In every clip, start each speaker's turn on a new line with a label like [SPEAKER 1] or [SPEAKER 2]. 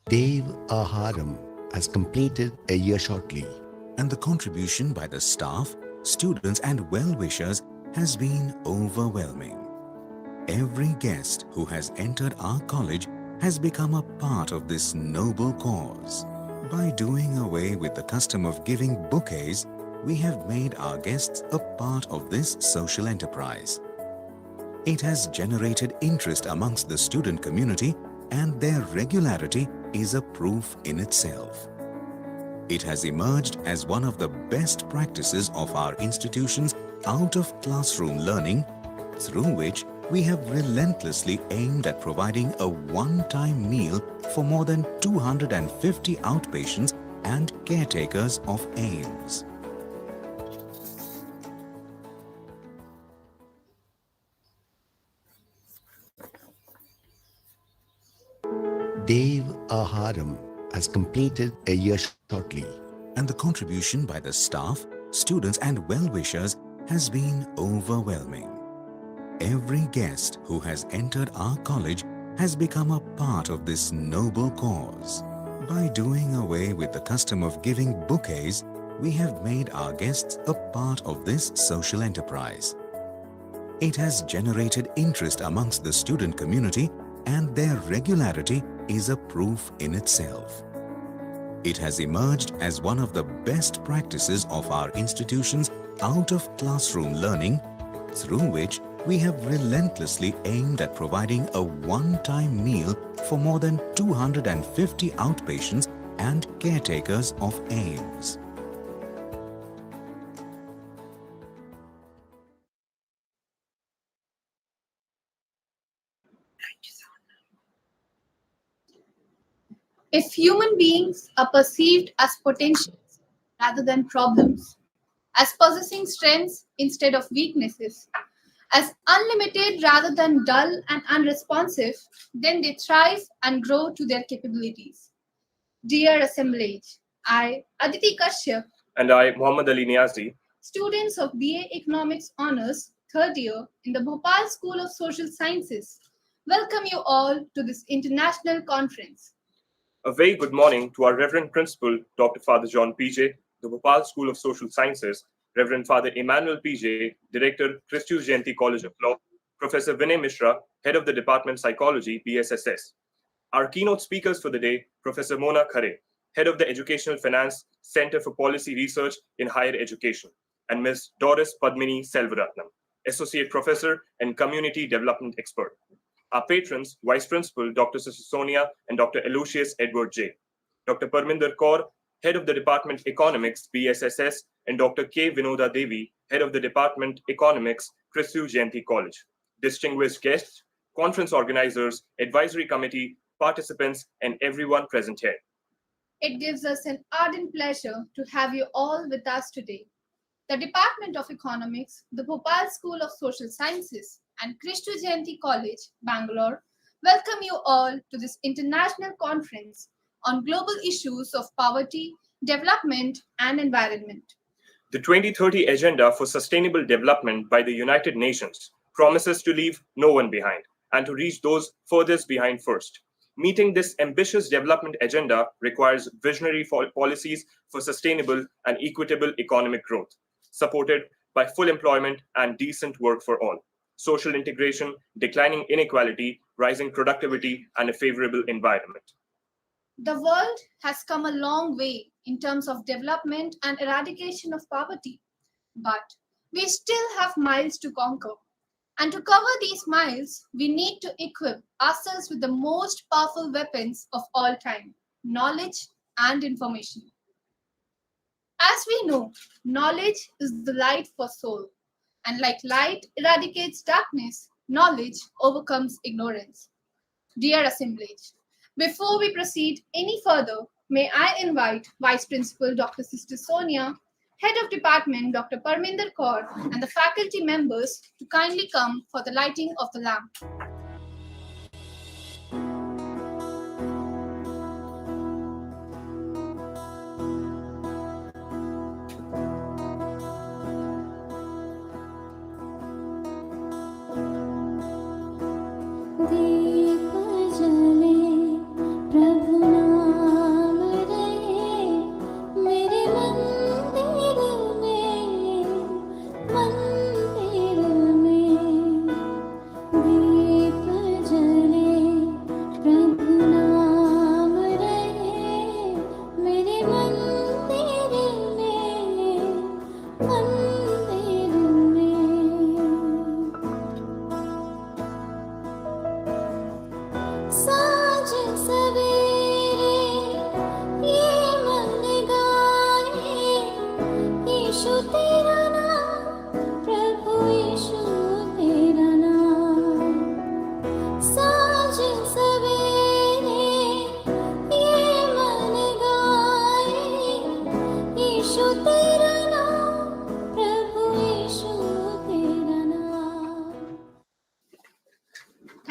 [SPEAKER 1] Dev Aharam has completed a year shortly.
[SPEAKER 2] And the contribution by the staff, students and well-wishers has been overwhelming. Every guest who has entered our college has become a part of this noble cause. By doing away with the custom of giving bouquets, we have made our guests a part of this social enterprise. It has generated interest amongst the student community, and their regularity is a proof in itself. It has emerged as one of the best practices of our institution's out-of-classroom learning, through which we have relentlessly aimed at providing a one-time meal for more than 250 outpatients and caretakers of AIMS.
[SPEAKER 1] Dev Aharam has completed a year shortly.
[SPEAKER 2] And the contribution by the staff, students and well-wishers has been overwhelming. Every guest who has entered our college has become a part of this noble cause. By doing away with the custom of giving bouquets, we have made our guests a part of this social enterprise. It has generated interest amongst the student community, and their regularity is a proof in itself. It has emerged as one of the best practices of our institution's out-of-classroom learning, through which we have relentlessly aimed at providing a one-time meal for more than 250 outpatients and caretakers of AIMS.
[SPEAKER 3] If human beings are perceived as potentials rather than problems, as possessing strengths instead of weaknesses, as unlimited rather than dull and unresponsive, then they thrive and grow to their capabilities. Dear assemblage, I, Aditi Kashyap,
[SPEAKER 4] And I, Muhammad Ali Niazi,
[SPEAKER 3] students of BA Economics Honours, third year in the Bhopal School of Social Sciences, welcome you all to this international conference.
[SPEAKER 4] a very good morning to our Reverend Principal, Dr. Father John P.J., the Bhopal School of Social Sciences, Reverend Father Emmanuel P.J., Director, Christus Jayanti College of Law, Professor Vinay Mishra, Head of the Department Psychology, BSSS. Our keynote speakers for the day, Professor Mona Khare, Head of the Educational Finance Center for Policy Research in Higher Education, and Ms. Doris Padmini Selvaratnam, Associate Professor and Community Development Expert. Our patrons, Vice Principal Dr. Sister Sonia and Dr. Aloysius Edward J. Dr. Parminder Kaur, Head of the Department Economics, BSSS, and Dr. K. Vinoda Devi, Head of the Department Economics, Christus Jayanti College. Distinguished guests, conference organizers, advisory committee, participants, and everyone present here.
[SPEAKER 3] It gives us an ardent pleasure to have you all with us today. The Department of Economics, the Bhopal School of Social Sciences, and Christus Jayanti College, Bangalore, welcome you all to this international conference on global issues of poverty, development, and environment.
[SPEAKER 4] The 2030 Agenda for Sustainable Development by the United Nations promises to leave no one behind and to reach those furthest behind first. Meeting this ambitious development agenda requires visionary policies for sustainable and equitable economic growth, supported by full employment and decent work for all, social integration, declining inequality, rising productivity, and a favorable environment.
[SPEAKER 3] The world has come a long way in terms of development and eradication of poverty, but we still have miles to conquer. And to cover these miles, we need to equip ourselves with the most powerful weapons of all time, knowledge and information. As we know, knowledge is the light for soul. And like light eradicates darkness, knowledge overcomes ignorance. Dear assemblage, before we proceed any further, may I invite Vice Principal Dr. Sister Sonia, Head of Department Dr. Parminder Kaur, and the faculty members to kindly come for the lighting of the lamp.
[SPEAKER 5] दीप जले प्रभु नाम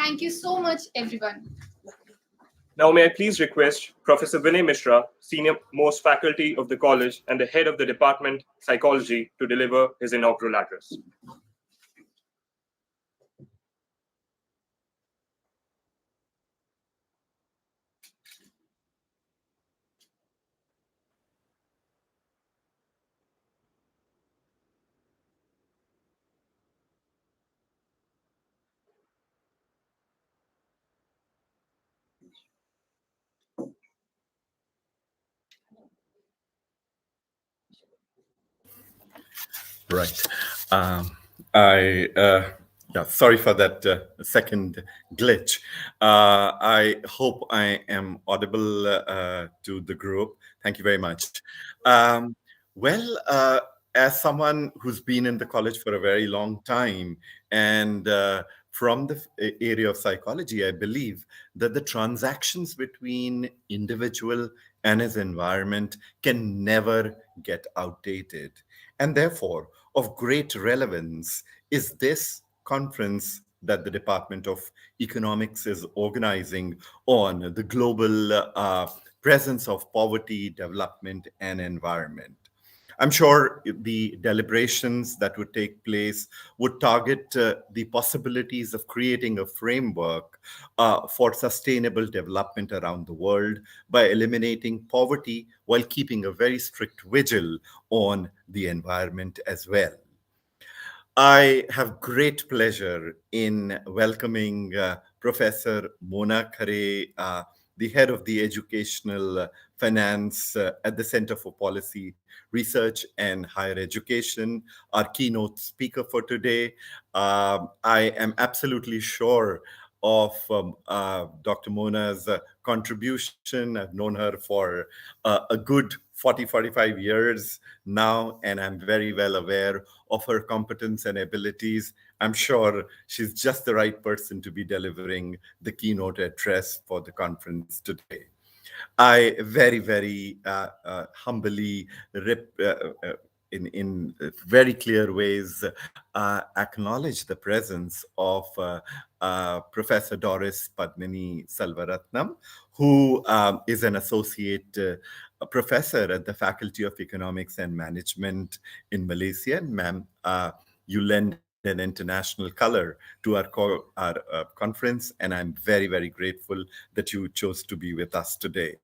[SPEAKER 3] Thank you so much, everyone.
[SPEAKER 4] Now, may I please request Professor Vinay Mishra, Senior Most Faculty of the College and the Head of the Department, Psychology, to deliver his inaugural address.
[SPEAKER 5] Right. Um, sorry for that second glitch. I hope I am audible to the group. Thank you very much. Um, well, as someone who's been in the college for a very long time and from the area of psychology, I believe that the transactions between individual and his environment can never get outdated. And therefore, of great relevance is this conference that the Department of Economics is organizing on the global presence of poverty, development, and environment. I'm sure the deliberations that would take place would target the possibilities of creating a framework for sustainable development around the world by eliminating poverty while keeping a very strict vigil on the environment as well. I have great pleasure in welcoming Professor Mona Khare, the head of the Educational Finance at the Center for Policy Research and Higher Education, our keynote speaker for today. I am absolutely sure of Dr. Mona's contribution. I've known her for a good 40, 45 years now, and I'm very well aware of her competence and abilities. I'm sure she's just the right person to be delivering the keynote address for the conference today. I very, very humbly, in very clear ways, acknowledge the presence of Professor Doris Padmini Salvaratnam, who is an associate professor at the Faculty of Economics and Management in Malaysia. Ma'am, you lend an international color to our conference, and I'm very, very grateful that you chose to be with us today.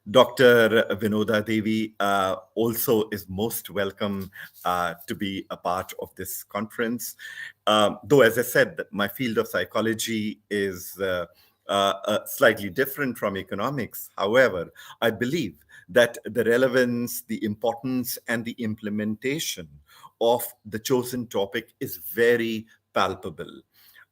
[SPEAKER 5] Dr. Vinoda Devi also is most welcome to be a part of this conference. Though, as I said, my field of psychology is slightly different from economics. However, I believe that the relevance, the importance, and the implementation of the chosen topic is very palpable.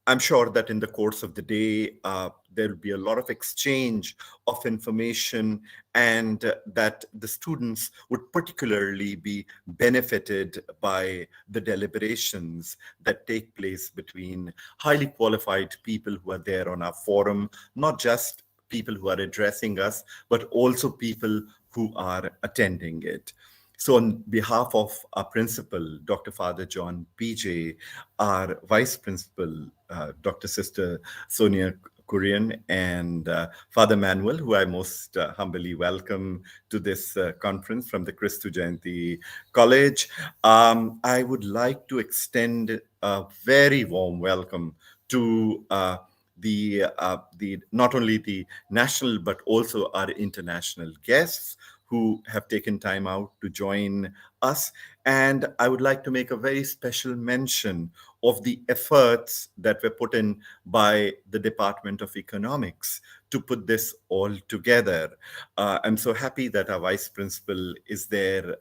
[SPEAKER 5] I'm sure that in the course of the day, there will be a lot of exchange of information, and that the students would particularly be benefited by the deliberations that take place between highly qualified people who are there on our forum, not just people who are addressing us, but also people who are attending it. So on behalf of our principal, Dr. Father John PJ, our vice principal, Dr. Sister Sonia Kurian, and Father Manuel, who I most humbly welcome to this conference from the Christu Jayanti College, I would like to extend a very warm welcome to the not only the national but also our international guests who have taken time out to join us. And I would like to make a very special mention of the efforts that were put in by the Department of Economics to put this all together. I'm so happy that our vice principal is there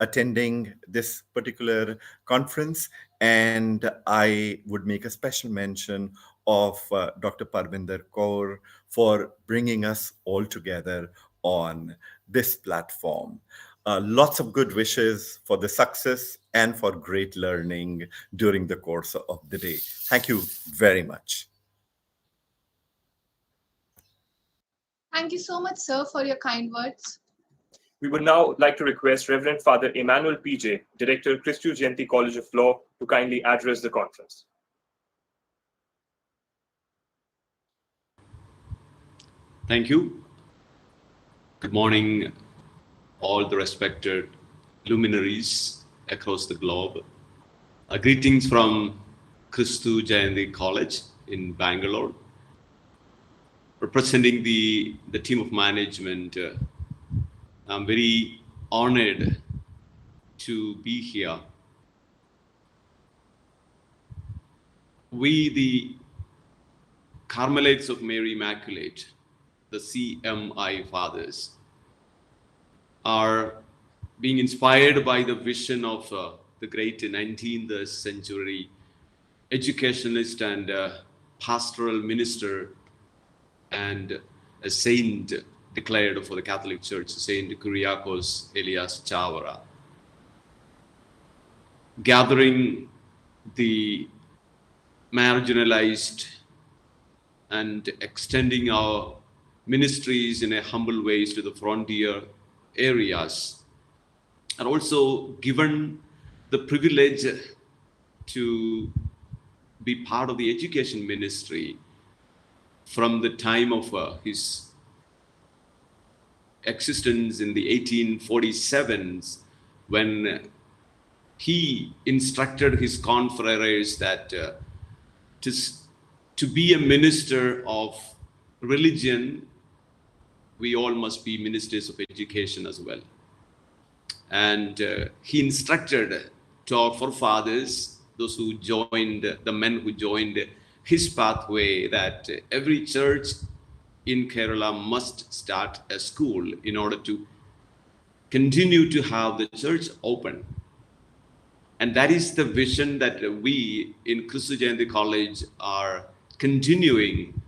[SPEAKER 5] attending this particular conference. And I would make a special mention of Dr. Parvinder Kaur for bringing us all together on this platform. Lots of good wishes for the success and for great learning during the course of the day. Thank you very much.
[SPEAKER 3] Thank you so much, sir, for your kind words.
[SPEAKER 4] We would now like to request Reverend Father Emmanuel PJ, Director, Christu Jayanti College of Law, to kindly address the conference.
[SPEAKER 6] Thank you. Good morning, all the respected luminaries across the globe. Greetings from Christu Jayanti College in Bangalore. Representing the team of management, I'm very honored to be here. We, the Carmelites of Mary Immaculate, the CMI fathers, are being inspired by the vision of the great 19th century educationalist and pastoral minister and a saint declared for the Catholic Church, Saint Kyriakos Elias Chavara, gathering the marginalized and extending our ministries in a humble ways to the frontier areas, and also given the privilege to be part of the education ministry from the time of his existence in the 1847s, when he instructed his confreres that to be a minister of religion, we all must be ministers of education as well. And he instructed to our forefathers, those who joined, the men who joined his pathway, that every church in Kerala must start a school in order to continue to have the church open. And that is the vision that we in Christu Jayanti College are continuing,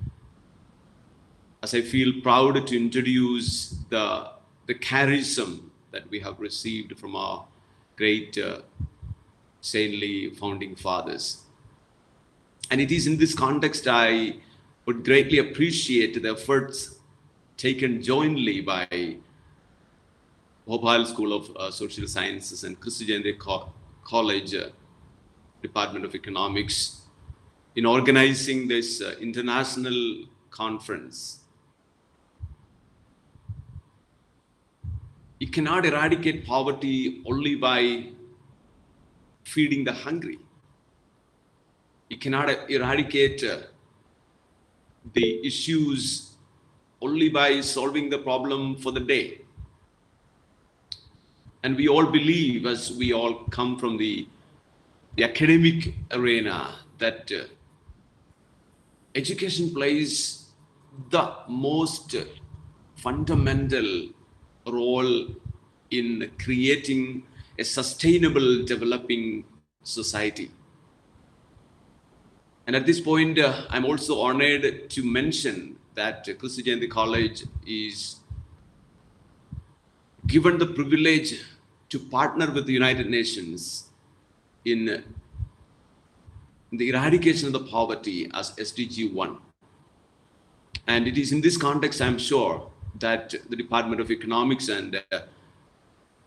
[SPEAKER 6] as I feel proud to introduce the charism that we have received from our great saintly founding fathers. And it is in this context I would greatly appreciate the efforts taken jointly by Bhopal School of Social Sciences and Christu Jayanti College Department of Economics in organizing this international conference. You cannot eradicate poverty only by feeding the hungry. You cannot eradicate the issues only by solving the problem for the day. And we all believe, as we all come from the academic arena, that education plays the most fundamental role in creating a sustainable developing society. And at this point, I'm also honored to mention that Christu Jayanti College is given the privilege to partner with the United Nations in the eradication of the poverty as SDG 1. And it is in this context, I'm sure, that the Department of Economics and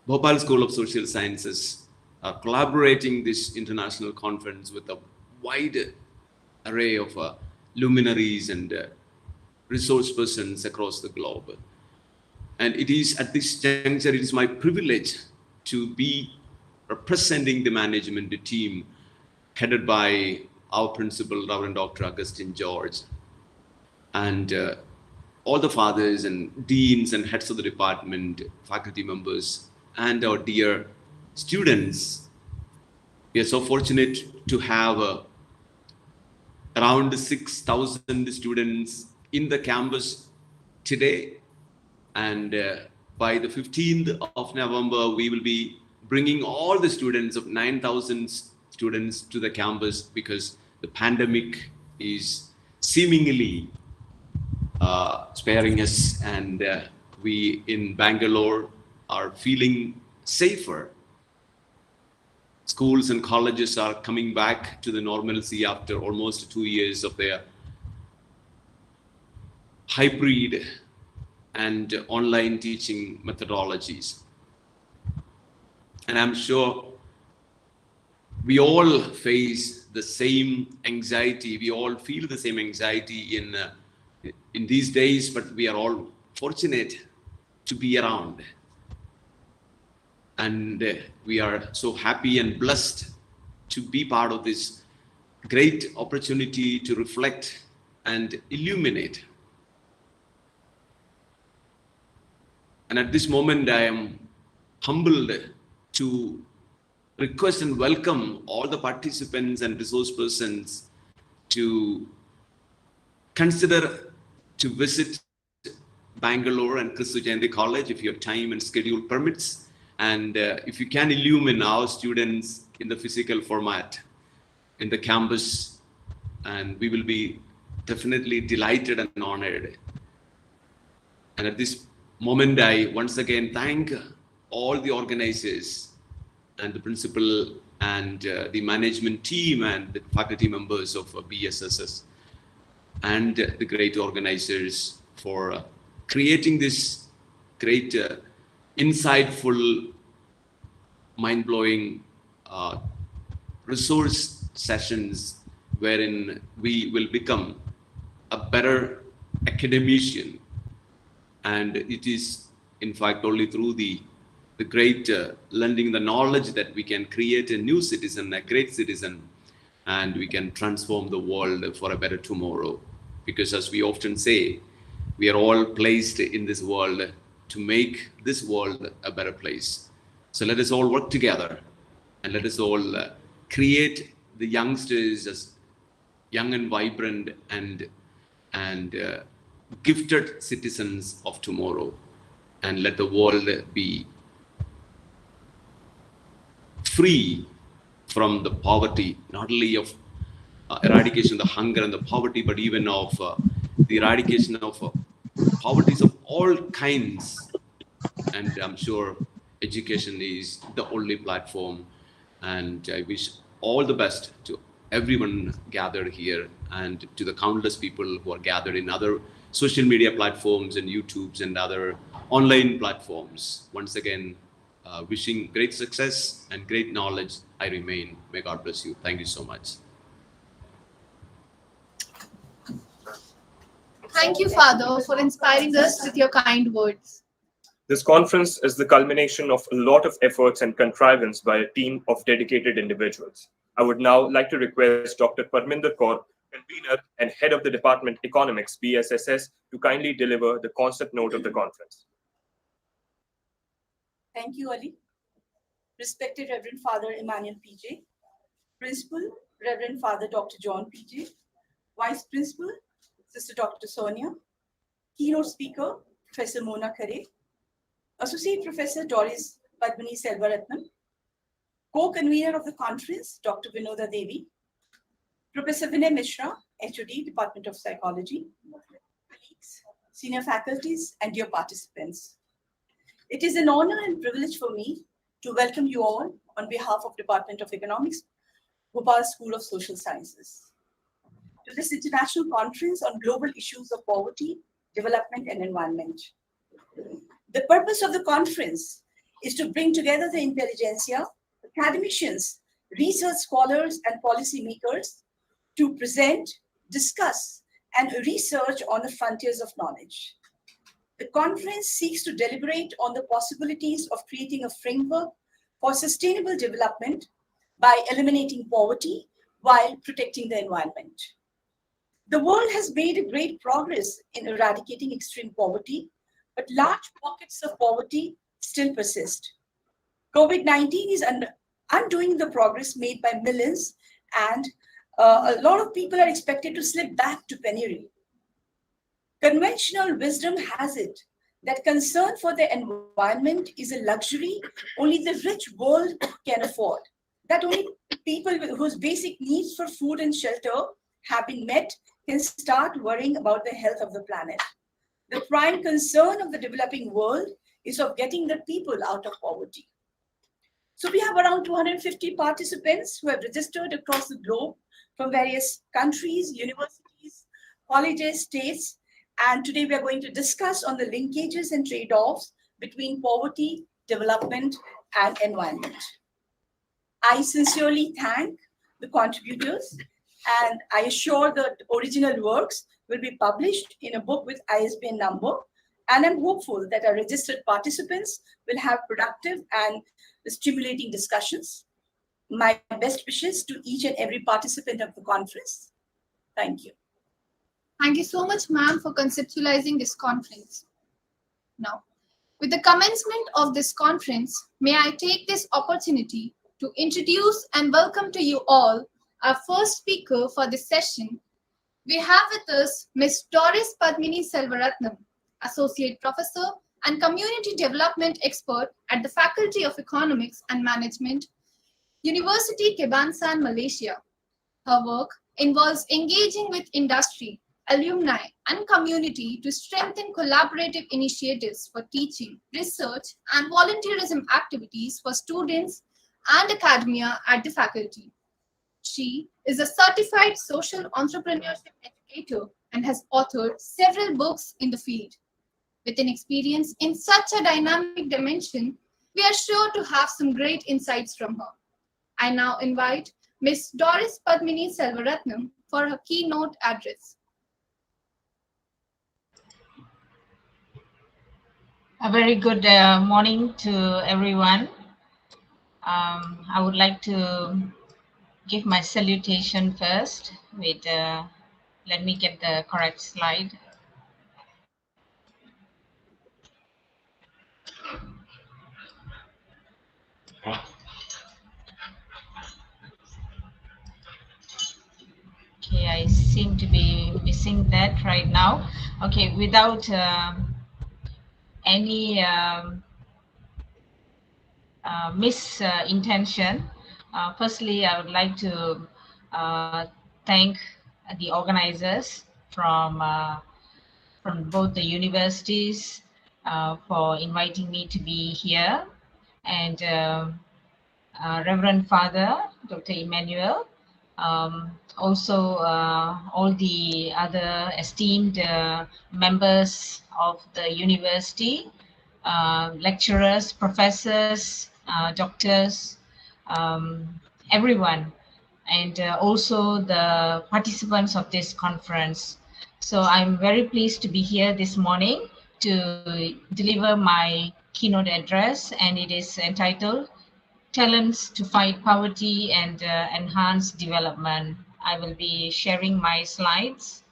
[SPEAKER 6] Bhopal School of Social Sciences are collaborating this international conference with a wide array of luminaries and resource persons across the globe. And it is at this juncture, it is my privilege to be representing the management team headed by our principal, Reverend Dr. Augustine George, and all the fathers and deans and heads of the department, faculty members, and our dear students. We are so fortunate to have around 6,000 students in the campus today. And by the 15th of November, we will be bringing all the students of 9,000 students to the campus, because the pandemic is seemingly sparing us, and we in Bangalore are feeling safer. Schools and colleges are coming back to the normalcy after almost 2 years of their hybrid and online teaching methodologies. And I'm sure we all face the same anxiety. We all feel the same anxiety in in these days, but we are all fortunate to be around. And we are so happy and blessed to be part of this great opportunity to reflect and illuminate. And at this moment, I am humbled to request and welcome all the participants and resource persons to consider to visit Bangalore and Christu Jayanti College if your time and schedule permits. And if you can illumine our students in the physical format in the campus, and we will be definitely delighted and honored. And at this moment, I once again thank all the organizers and the principal and the management team and the faculty members of BSSS and the great organizers for creating this great, insightful, mind-blowing resource sessions wherein we will become a better academician. And it is, in fact, only through the great lending the knowledge that we can create a new citizen, a great citizen, and we can transform the world for a better tomorrow. Because as we often say, we are all placed in this world to make this world a better place. So let us all work together and let us all create the youngsters as young and vibrant and gifted citizens of tomorrow, and let the world be free from the poverty, not only of eradication of the hunger and the poverty, but even of the eradication of poverties of all kinds. And I'm sure education is the only platform. And I wish all the best to everyone gathered here and to the countless people who are gathered in other social media platforms and YouTubes and other online platforms. Once again, wishing great success and great knowledge. I remain. May God bless you. Thank you so much.
[SPEAKER 3] Thank you, Father, for inspiring us with your kind words.
[SPEAKER 4] This conference is the culmination of a lot of efforts and contrivance by a team of dedicated individuals. I would now like to request Dr. Parminder Kaur, convener and head of the Department Economics, BSSS, to kindly deliver the concept note of the conference.
[SPEAKER 7] Thank you, Ali. Respected Reverend Father Emmanuel PJ, Principal, Reverend Father Dr. John PJ, Vice Principal, Sister Dr. Sonia, Keynote Speaker, Professor Mona Khare, Associate Professor Doris Padmini Selvaratnam, Co-Convener of the conference, Dr. Vinoda Devi, Professor Vinay Mishra, HOD, Department of Psychology, colleagues, senior faculties, and dear participants. It is an honor and privilege for me to welcome you all on behalf of Department of Economics, Bhopal School of Social Sciences, to this international conference on global issues of poverty, development, and environment. The purpose of the conference is to bring together the intelligentsia, academicians, research scholars, and policymakers to present, discuss, and research on the frontiers of knowledge. The conference seeks to deliberate on the possibilities of creating a framework for sustainable development by eliminating poverty while protecting the environment. The world has made great progress in eradicating extreme poverty, but large pockets of poverty still persist. COVID-19 is undoing the progress made by millions, and a lot of people are expected to slip back to penury. Conventional wisdom has it that concern for the environment is a luxury only the rich world can afford, that only people whose basic needs for food and shelter have been met can start worrying about the health of the planet. The prime concern of the developing world is of getting the people out of poverty. So we have around 250 participants who have registered across the globe from various countries, universities, colleges, states, and today we are going to discuss on the linkages and trade-offs between poverty, development, and environment. I sincerely thank the contributors, and I assure the original works will be published in a book with ISBN number, and I'm hopeful that our registered participants will have productive and stimulating discussions. My best wishes to each and every participant of the conference. Thank you.
[SPEAKER 3] Thank you so much, ma'am, for conceptualizing this conference. Now, with the commencement of this conference, may I take this opportunity to introduce and welcome to you all our first speaker for this session. We have with us Ms. Doris Padmini Selvaratnam, Associate Professor and Community Development Expert at the Faculty of Economics and Management, University Kebangsaan, Malaysia. Her work involves engaging with industry, alumni, and community to strengthen collaborative initiatives for teaching, research, and volunteerism activities for students and academia at the faculty. She is a certified social entrepreneurship educator and has authored several books in the field. With an experience in such a dynamic dimension, we are sure to have some great insights from her. I now invite Ms. Doris Padmini Selvaratnam for her keynote address.
[SPEAKER 8] A very good morning to everyone. I would like to give my salutation first with, let me get the correct slide. Okay, I seem to be missing that right now. Okay, without any misintention, firstly, I would like to thank the organizers from both the universities for inviting me to be here, and Reverend Father Dr. Emmanuel, also all the other esteemed members of the university, lecturers, professors, doctors, everyone, and also the participants of this conference. So I'm very pleased to be here this morning to deliver my keynote address, and it is entitled Talents to Fight Poverty and Enhance Development. I will be sharing my slides.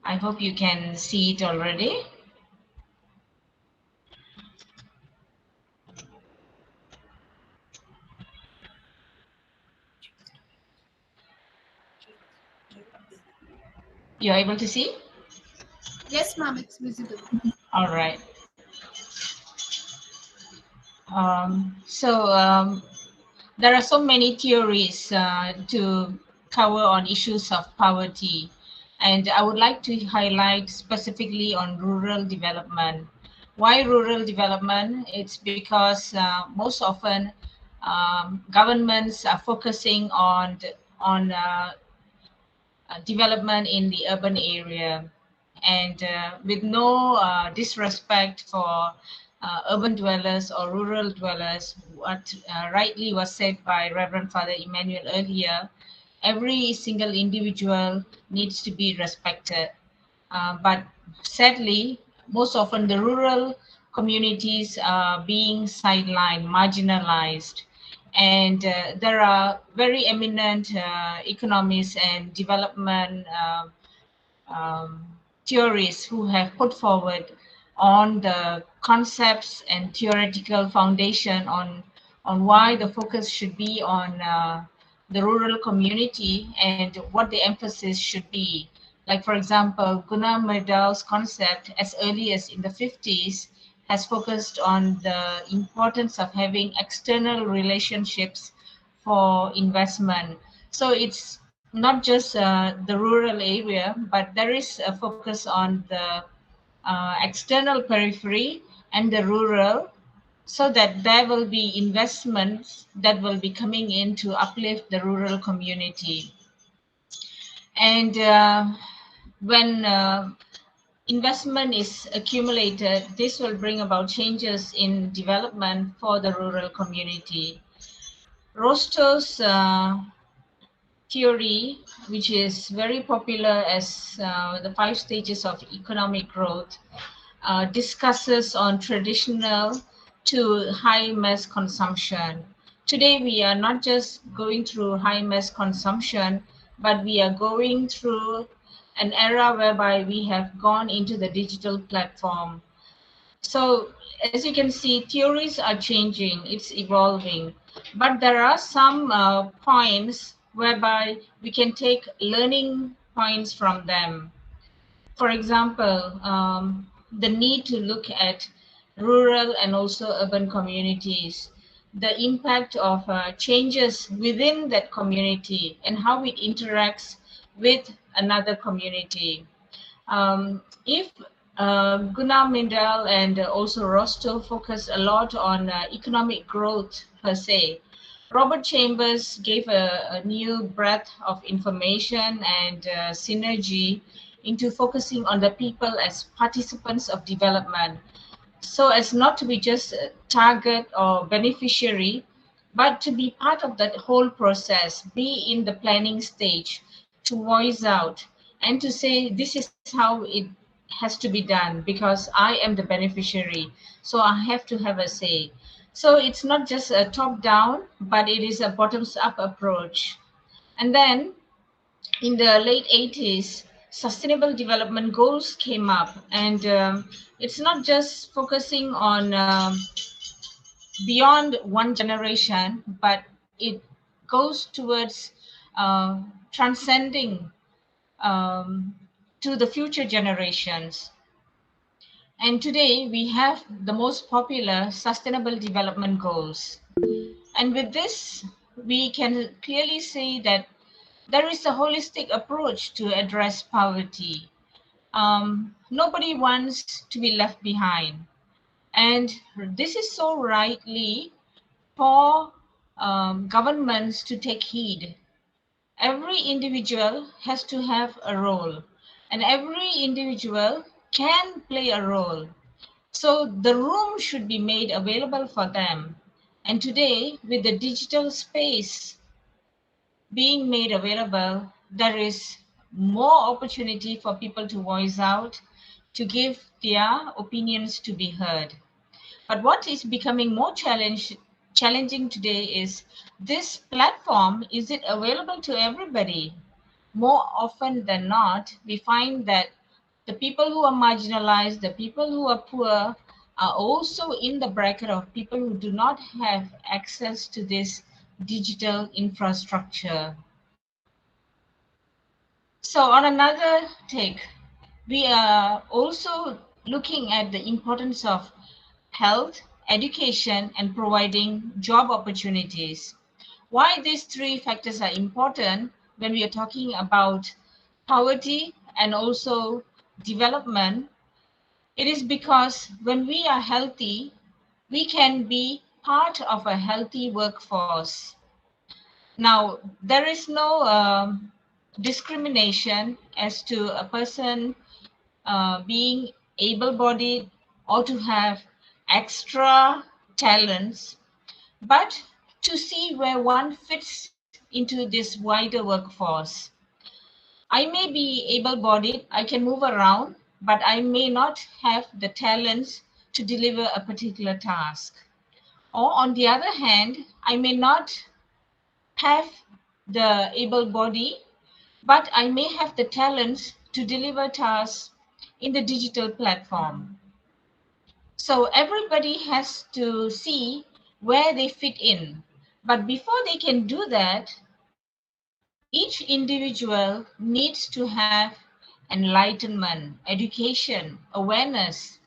[SPEAKER 8] I hope you can see it already. You're able to see?
[SPEAKER 3] Yes, ma'am, it's visible.
[SPEAKER 8] All right. There are so many theories to cover on issues of poverty, and I would like to highlight specifically on rural development. Why rural development? It's because most often governments are focusing on development in the urban area, and with no disrespect for urban dwellers or rural dwellers, what rightly was said by Reverend Father Emmanuel earlier, every single individual needs to be respected. But sadly, most often the rural communities are being sidelined, marginalized. And there are very eminent economists and development theorists who have put forward on the concepts and theoretical foundation on why the focus should be on the rural community and what the emphasis should be. Like, for example, Gunnar Myrdal's concept as early as in the 50s has focused on the importance of having external relationships for investment. So it's not just the rural area, but there is a focus on the external periphery and the rural, so that there will be investments that will be coming in to uplift the rural community. And when investment is accumulated, this will bring about changes in development for the rural community. Rostov's theory, which is very popular as the 5 stages of economic growth, discusses on traditional to high mass consumption. Today, we are not just going through high mass consumption, but we are going through an era whereby we have gone into the digital platform. So as you can see, theories are changing, it's evolving, but there are some points whereby we can take learning points from them. For example, the need to look at rural and also urban communities, the impact of changes within that community and how it interacts with another community. If Gunnar Mindell and also Rostow focus a lot on economic growth per se, Robert Chambers gave a new breadth of information and synergy into focusing on the people as participants of development, so as not to be just a target or beneficiary, but to be part of that whole process, be in the planning stage, to voice out and to say, this is how it has to be done because I am the beneficiary, so I have to have a say. So it's not just a top down, but it is a bottoms up approach. And then in the late 80s, sustainable development goals came up, and it's not just focusing on beyond one generation, but it goes towards transcending um, to the future generations. And today we have the most popular sustainable development goals. And with this, we can clearly see that there is a holistic approach to address poverty. Nobody wants to be left behind. And this is so rightly for governments to take heed. Every individual has to have a role, and every individual can play a role. So the room should be made available for them. And today, with the digital space being made available, there is more opportunity for people to voice out, to give their opinions to be heard. But what is becoming more challenging today is this platform, is it available to everybody? More often than not, we find that the people who are marginalized, the people who are poor, are also in the bracket of people who do not have access to this digital infrastructure. So on another take, we are also looking at the importance of health, education, and providing job opportunities. Why these three factors are important when we are talking about poverty and also development, it is because when we are healthy, we can be part of a healthy workforce. Now, there is no discrimination as to a person being able-bodied or to have extra talents, but to see where one fits into this wider workforce. I may be able-bodied, I can move around, but I may not have the talents to deliver a particular task. Or on the other hand, I may not have the able body, but I may have the talents to deliver tasks in the digital platform. So everybody has to see where they fit in. But before they can do that, each individual needs to have enlightenment, education, awareness.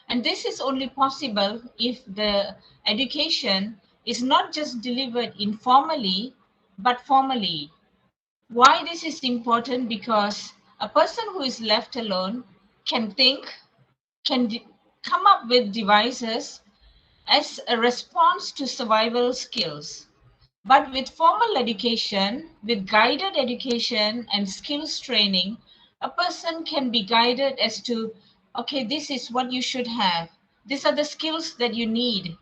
[SPEAKER 8] And this is only possible if the education is not just delivered informally, but formally. Why this is important? Because a person who is left alone can think, can come up with devices as a response to survival skills. But with formal education, with guided education and skills training, a person can be guided as to, okay, this is what you should have. These are the skills that you need.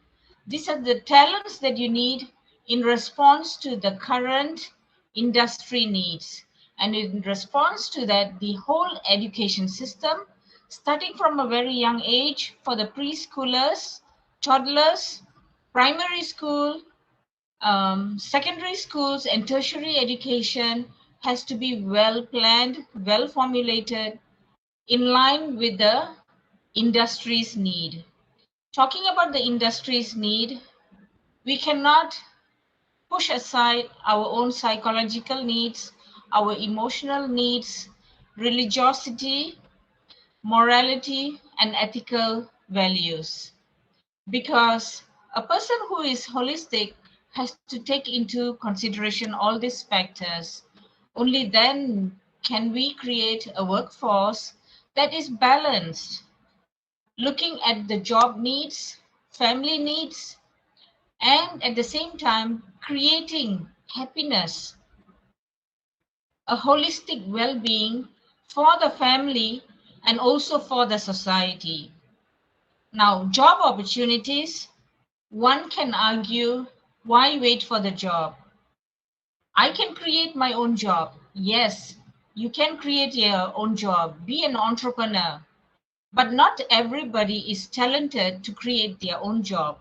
[SPEAKER 8] These are the talents that you need in response to the current industry needs. And in response to that, the whole education system, starting from a very young age for the preschoolers, toddlers, primary school, secondary schools, and tertiary education has to be well planned, well formulated, in line with the industry's need. Talking about the industry's need, we cannot push aside our own psychological needs, our emotional needs, religiosity, morality, and ethical values. Because a person who is holistic has to take into consideration all these factors. Only then can we create a workforce that is balanced, looking at the job needs, family needs, and at the same time creating happiness, a holistic well-being for the family and also for the society. Now, job opportunities, one can argue, why wait for the job? I can create my own job. Yes, you can create your own job, be an entrepreneur, but not everybody is talented to create their own job.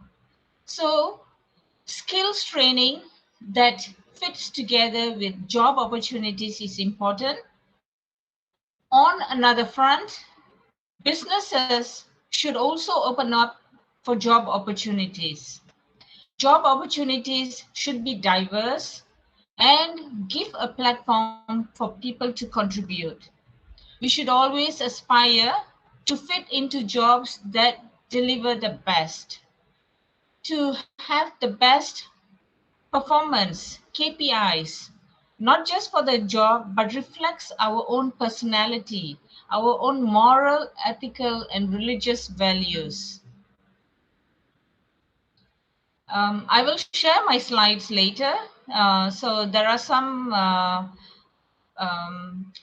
[SPEAKER 8] So skills training that fits together with job opportunities is important. On another front, businesses should also open up for job opportunities. Job opportunities should be diverse and give a platform for people to contribute. We should always aspire to fit into jobs that deliver the best, to have the best performance, KPIs, not just for the job, but reflects our own personality, our own moral, ethical, and religious values. I will share my slides later. So there are some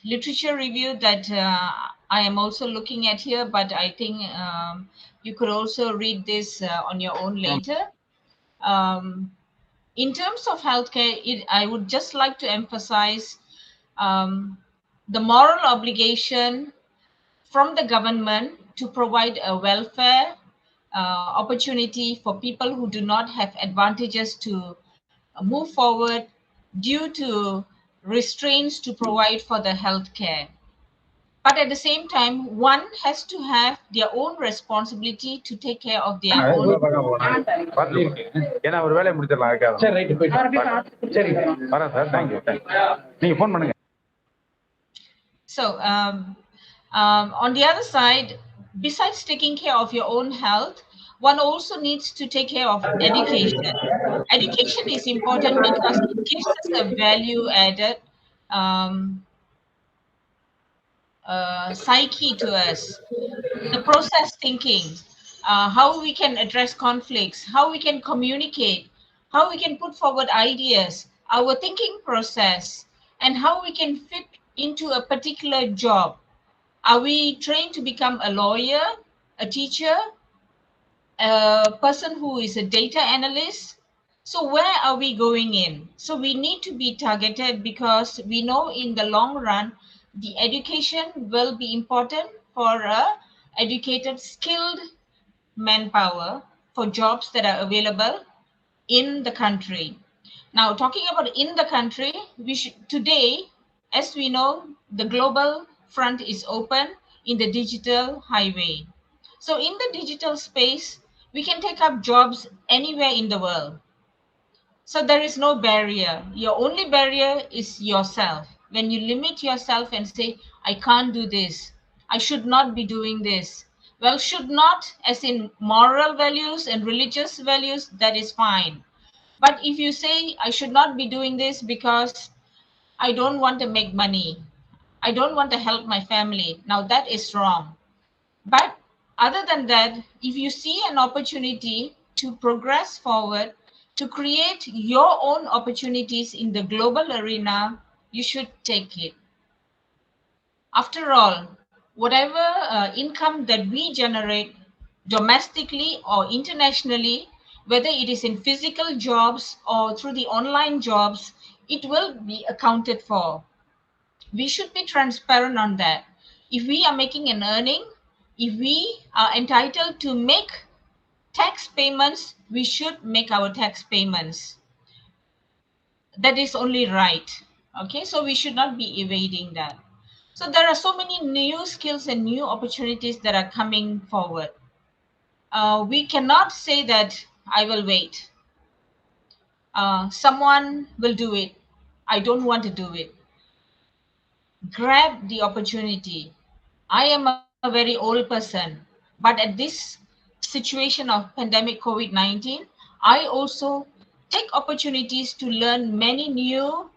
[SPEAKER 8] literature review that I am also looking at here, but I think you could also read this on your own later. In terms of healthcare, I would just like to emphasize the moral obligation from the government to provide a welfare opportunity for people who do not have advantages to move forward due to restraints to provide for the healthcare. But at the same time, one has to have their own responsibility to take care of their own. So on the other side, besides taking care of your own health, one also needs to take care of education. Education is important because it gives us a value added psyche to us, the process thinking, how we can address conflicts, how we can communicate, how we can put forward ideas, our thinking process, and how we can fit into a particular job. Are we trained to become a lawyer, a teacher, a person who is a data analyst? So where are we going in? So we need to be targeted because we know in the long run, the education will be important for a educated, skilled manpower for jobs that are available in the country. Now, talking about in the country, today, as we know, the global front is open in the digital highway. So in the digital space, we can take up jobs anywhere in the world. So there is no barrier. Your only barrier is yourself. When you limit yourself and say, I can't do this, I should not be doing this. Well, should not, as in moral values and religious values, that is fine. But if you say, I should not be doing this because I don't want to make money, I don't want to help my family, now that is wrong. But other than that, if you see an opportunity to progress forward, to create your own opportunities in the global arena, you should take it. After all, whatever income that we generate domestically or internationally, whether it is in physical jobs or through the online jobs, it will be accounted for. We should be transparent on that. If we are making an earning, if we are entitled to make tax payments, we should make our tax payments. That is only right. Okay, so we should not be evading that. So there are so many new skills and new opportunities that are coming forward. We cannot say that I will wait. Someone will do it. I don't want to do it. Grab the opportunity. I am a very old person, but at this situation of pandemic COVID-19, I also take opportunities to learn many new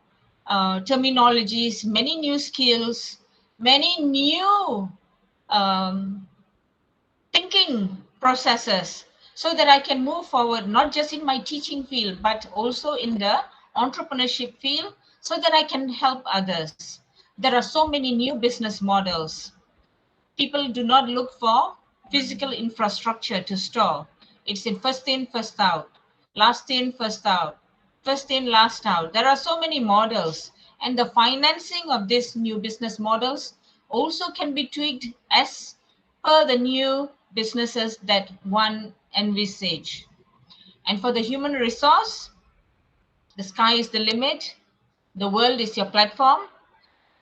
[SPEAKER 8] terminologies, many new skills, many new um, thinking processes, so that I can move forward, not just in my teaching field, but also in the entrepreneurship field, so that I can help others. There are so many new business models. People do not look for physical infrastructure to store. It's in first in, first out, last in, first out, first in, last out. There are so many models, and the financing of these new business models also can be tweaked as per the new businesses that one envisage. And for the human resource, the sky is the limit. The world is your platform.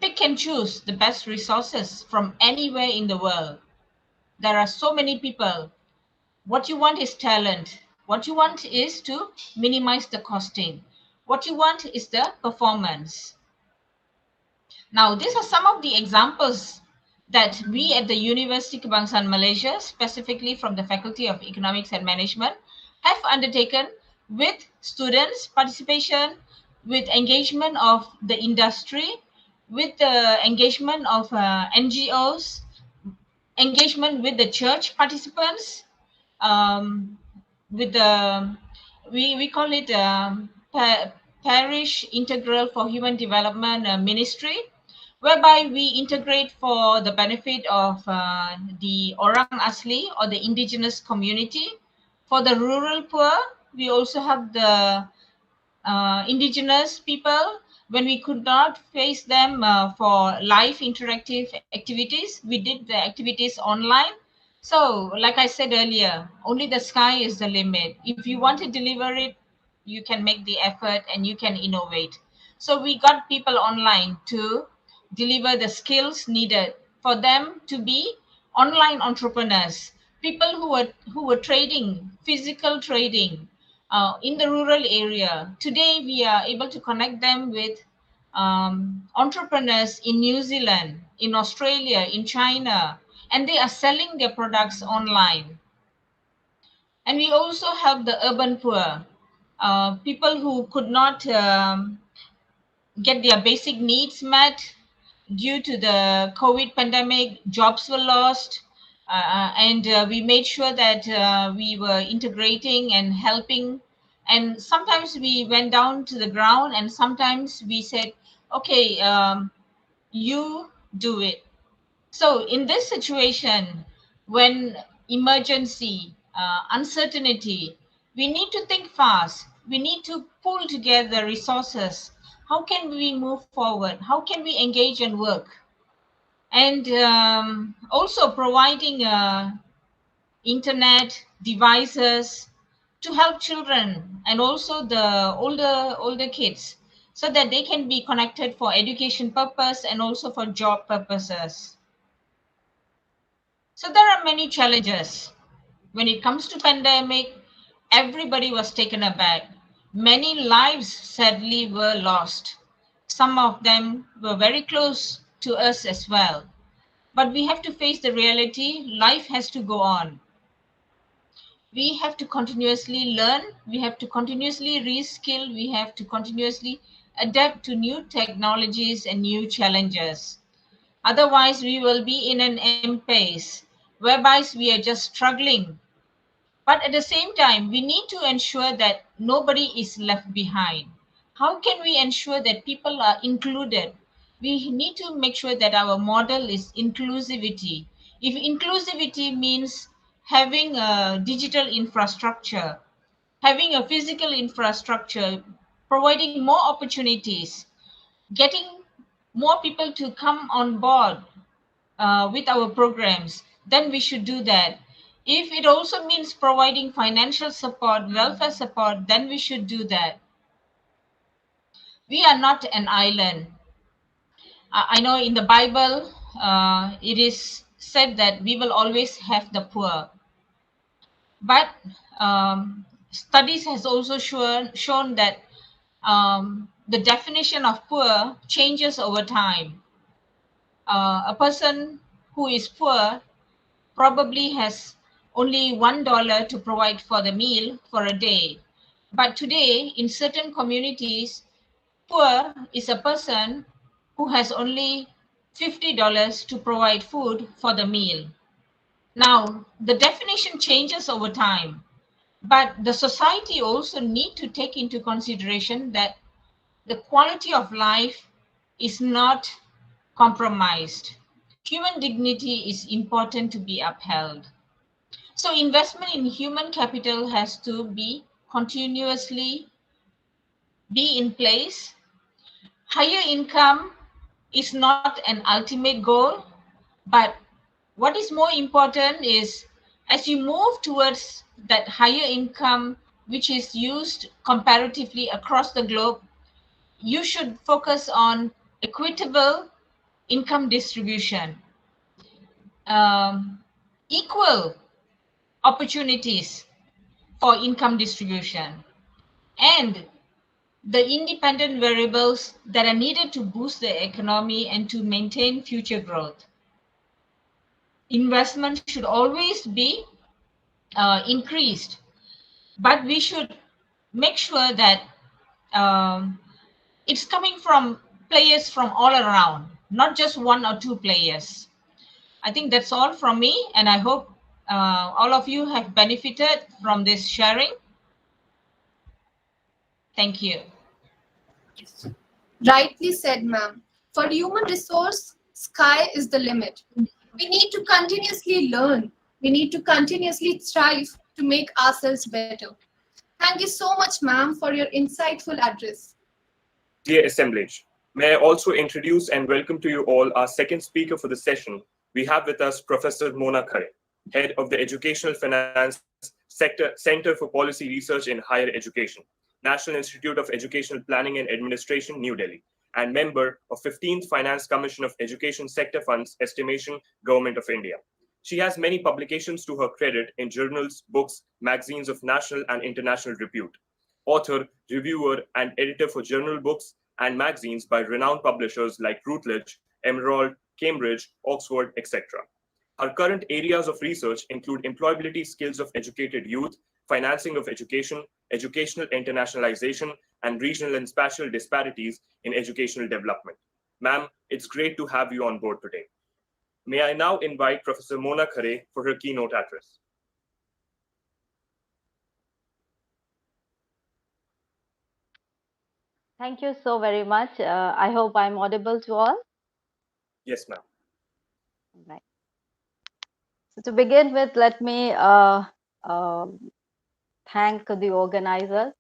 [SPEAKER 8] Pick and choose the best resources from anywhere in the world. There are so many people. What you want is talent. What you want is to minimize the costing. What you want is the performance. Now, these are some of the examples that we at the University Kebangsaan Malaysia, specifically from the Faculty of Economics and Management, have undertaken with students' participation, with engagement of the industry, with the engagement of NGOs, engagement with the church participants, with the we call it parish integral for human development ministry, whereby we integrate for the benefit of the orang asli or the indigenous community. For the rural poor, we also have the indigenous people. When we could not face them for live interactive activities, we did the activities online. So like I said earlier, only the sky is the limit. If you want to deliver it, you can make the effort and you can innovate. So we got people online to deliver the skills needed for them to be online entrepreneurs, people who were trading, physical trading, in the rural area. Today, we are able to connect them with entrepreneurs in New Zealand, in Australia, in China, and they are selling their products online. And we also have the urban poor, people who could not get their basic needs met due to the COVID pandemic. Jobs were lost, and we made sure that we were integrating and helping. And sometimes we went down to the ground, and sometimes we said, okay, you do it. So in this situation, when emergency, uncertainty, we need to think fast. We need to pull together resources. How can we move forward? How can we engage and work? And also providing internet devices to help children and also the older kids, so that they can be connected for education purpose and also for job purposes. So there are many challenges. When it comes to pandemic, everybody was taken aback. Many lives sadly were lost. Some of them were very close to us as well. But we have to face the reality. Life has to go on. We have to continuously learn. We have to continuously reskill. We have to continuously adapt to new technologies and new challenges. Otherwise, we will be in an impasse, whereby we are just struggling. But at the same time, we need to ensure that nobody is left behind. How can we ensure that people are included? We need to make sure that our model is inclusivity. If inclusivity means having a digital infrastructure, having a physical infrastructure, providing more opportunities, getting more people to come on board with our programs, then we should do that. If it also means providing financial support, welfare support, then we should do that. We are not an island. I know in the Bible, it is said that we will always have the poor. But studies has also shown that the definition of poor changes over time. A person who is poor probably has only $1 to provide for the meal for a day. But today, in certain communities, poor is a person who has only $50 to provide food for the meal. Now, the definition changes over time, but the society also need to take into consideration that the quality of life is not compromised. Human dignity is important to be upheld. So investment in human capital has to be continuously be in place. Higher income is not an ultimate goal, but what is more important is as you move towards that higher income, which is used comparatively across the globe, you should focus on equitable income distribution, equal opportunities for income distribution, and the independent variables that are needed to boost the economy and to maintain future growth. Investment should always be increased, but we should make sure that it's coming from players from all around, not just one or two players. I think that's all from me, and I hope all of you have benefited from this sharing. Thank you.
[SPEAKER 3] Rightly said, ma'am. For human resource, sky is the limit. We need to continuously learn. We need to continuously strive to make ourselves better. Thank you so much, ma'am, for your insightful address.
[SPEAKER 4] Dear assemblage, may I also introduce and welcome to you all our second speaker for the session. We have with us Professor Mona Khare, Head of the Educational Finance Center for Policy Research in Higher Education, National Institute of Educational Planning and Administration, New Delhi, and member of 15th Finance Commission of Education Sector Funds Estimation, Government of India. She has many publications to her credit in journals, books, magazines of national and international repute. Author, reviewer, and editor for journal books and magazines by renowned publishers like Routledge, Emerald, Cambridge, Oxford, etc. Her current areas of research include employability skills of educated youth, financing of education, educational internationalization, and regional and spatial disparities in educational development. Ma'am, it's great to have you on board today. May I now invite Professor Mona Khare for her keynote address.
[SPEAKER 9] Thank you so very much. I hope I'm audible to all.
[SPEAKER 4] Yes, ma'am.
[SPEAKER 9] Right. So to begin with, let me thank the organizers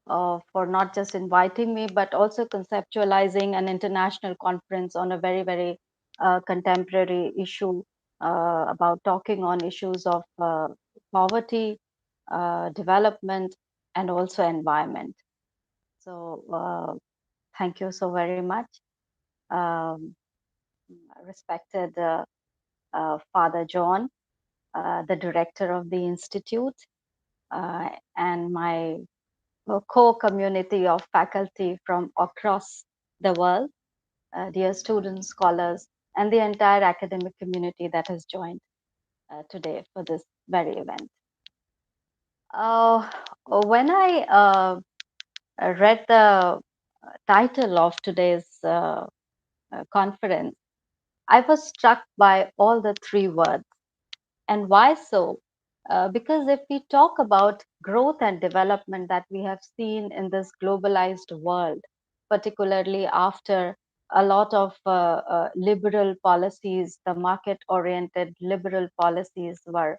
[SPEAKER 9] for not just inviting me, but also conceptualizing an international conference on a very, very contemporary issue about talking on issues of poverty, development, and also environment. So thank you so very much. Respected Father John, the director of the Institute, and my core community of faculty from across the world, dear students, scholars, and the entire academic community that has joined today for this very event. When I read the title of today's conference, I was struck by all the three words. And why so? Because if we talk about growth and development that we have seen in this globalized world, particularly after a lot of liberal policies, the market-oriented liberal policies were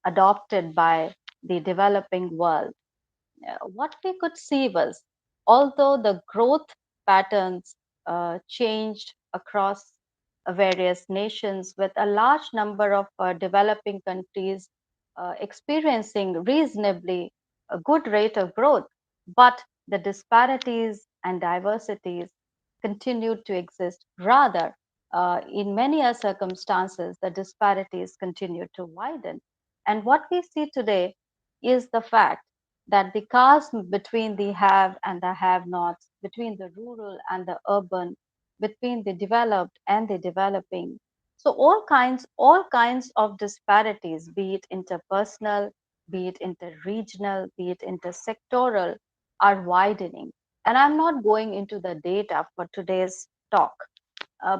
[SPEAKER 9] adopted by the developing world, what we could see was, although the growth patterns changed across various nations, with a large number of developing countries experiencing reasonably a good rate of growth, but the disparities and diversities continued to exist. Rather, in many circumstances, the disparities continued to widen. And what we see today is the fact that the chasm between the have and the have nots, between the rural and the urban, between the developed and the developing. So all kinds of disparities, be it interpersonal, be it interregional, be it intersectoral, are widening. And I'm not going into the data for today's talk,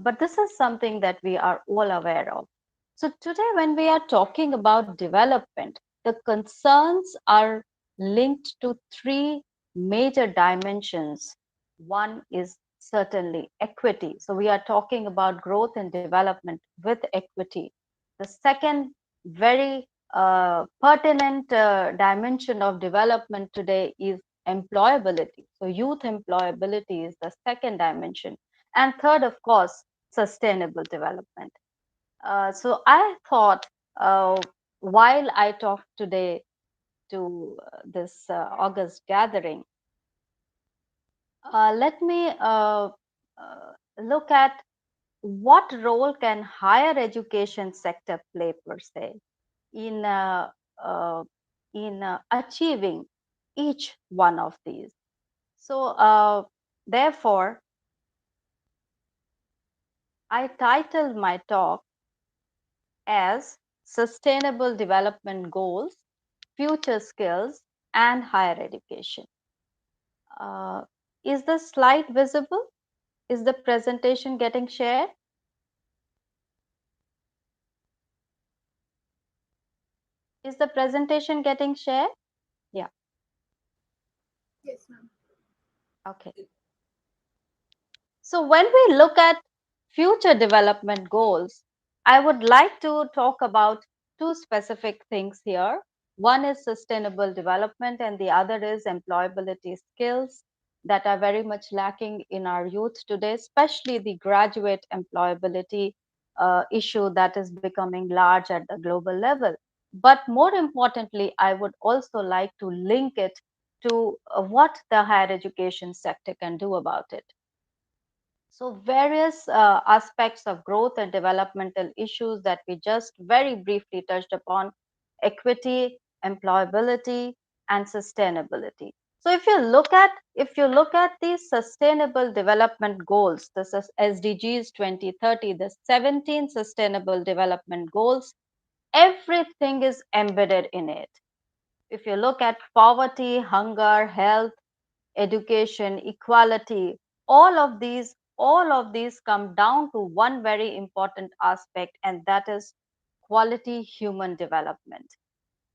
[SPEAKER 9] but this is something that we are all aware of. So today, when we are talking about development, the concerns are linked to three major dimensions. One is certainly equity. So we are talking about growth and development with equity. The second very pertinent dimension of development today is employability. So youth employability is the second dimension. And third, of course, sustainable development. So I thought, while I talked today to this August gathering, let me look at what role can higher education sector play per se in uh, achieving each one of these. So therefore, I titled my talk as Sustainable Development Goals, Future Skills, and Higher Education. Uh, is the slide visible? Is the presentation getting shared? Is the presentation getting shared? Yeah.
[SPEAKER 3] Yes, ma'am.
[SPEAKER 9] Okay. So when we look at future development goals, I would like to talk about two specific things here. One is sustainable development, and the other is employability skills that are very much lacking in our youth today, especially the graduate employability issue that is becoming large at the global level. But more importantly, I would also like to link it to what the higher education sector can do about it. So, various aspects of growth and developmental issues that we just very briefly touched upon: equity, employability, and sustainability. So, if you look at these sustainable development goals, this is SDGs 2030, the 17 sustainable development goals, everything is embedded in it. If you look at poverty, hunger, health, education, equality, all of these come down to one very important aspect, and that is quality human development.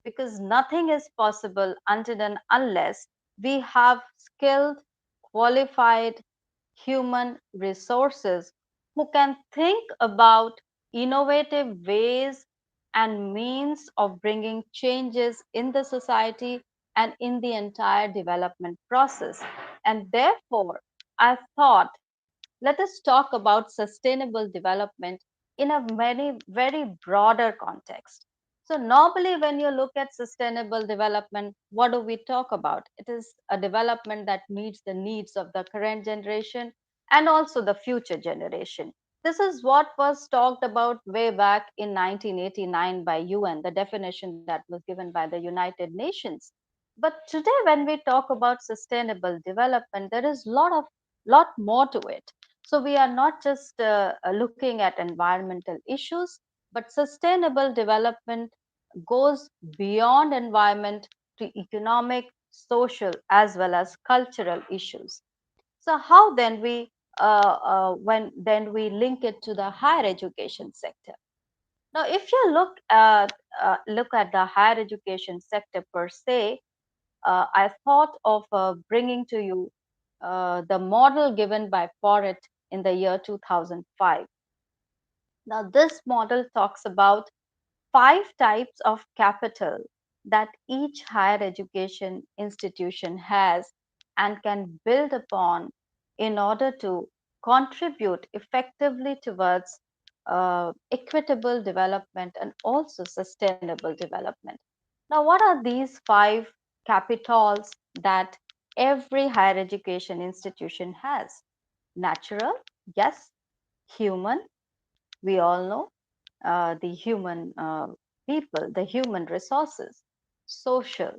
[SPEAKER 9] Because nothing is possible until and unless we have skilled, qualified human resources who can think about innovative ways and means of bringing changes in the society and in the entire development process. And therefore, I thought, let us talk about sustainable development in a very broader context. So normally when you look at sustainable development, what do we talk about? It is a development that meets the needs of the current generation and also the future generation. This is what was talked about way back in 1989 by UN, the definition that was given by the United Nations. But today when we talk about sustainable development, there is lot more to it. So we are not just looking at environmental issues, but sustainable development goes beyond environment to economic, social, as well as cultural issues. So how then when then we link it to the higher education sector? Now, if you look at the higher education sector per se, I thought of bringing to you the model given by Foret in the year 2005. Now, this model talks about five types of capital that each higher education institution has and can build upon in order to contribute effectively towards equitable development and also sustainable development. Now, what are these five capitals that every higher education institution has? Natural, yes. Human, we all know the human people, the human resources. Social,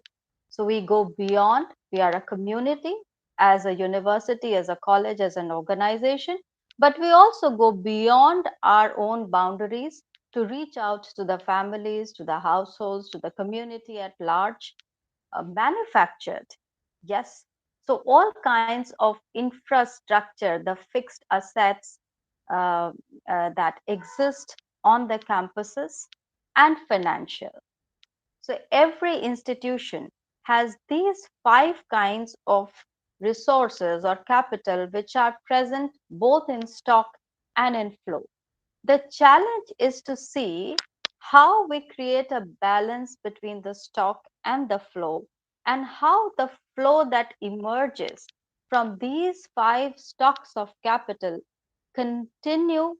[SPEAKER 9] so we go beyond, we are a community as a university, as a college, as an organization, but we also go beyond our own boundaries to reach out to the families, to the households, to the community at large. Manufactured, yes. So all kinds of infrastructure, the fixed assets uh, that exist on the campuses, and financial. So every institution has these five kinds of resources or capital which are present both in stock and in flow. The challenge is to see how we create a balance between the stock and the flow, and how the flow that emerges from these five stocks of capital continue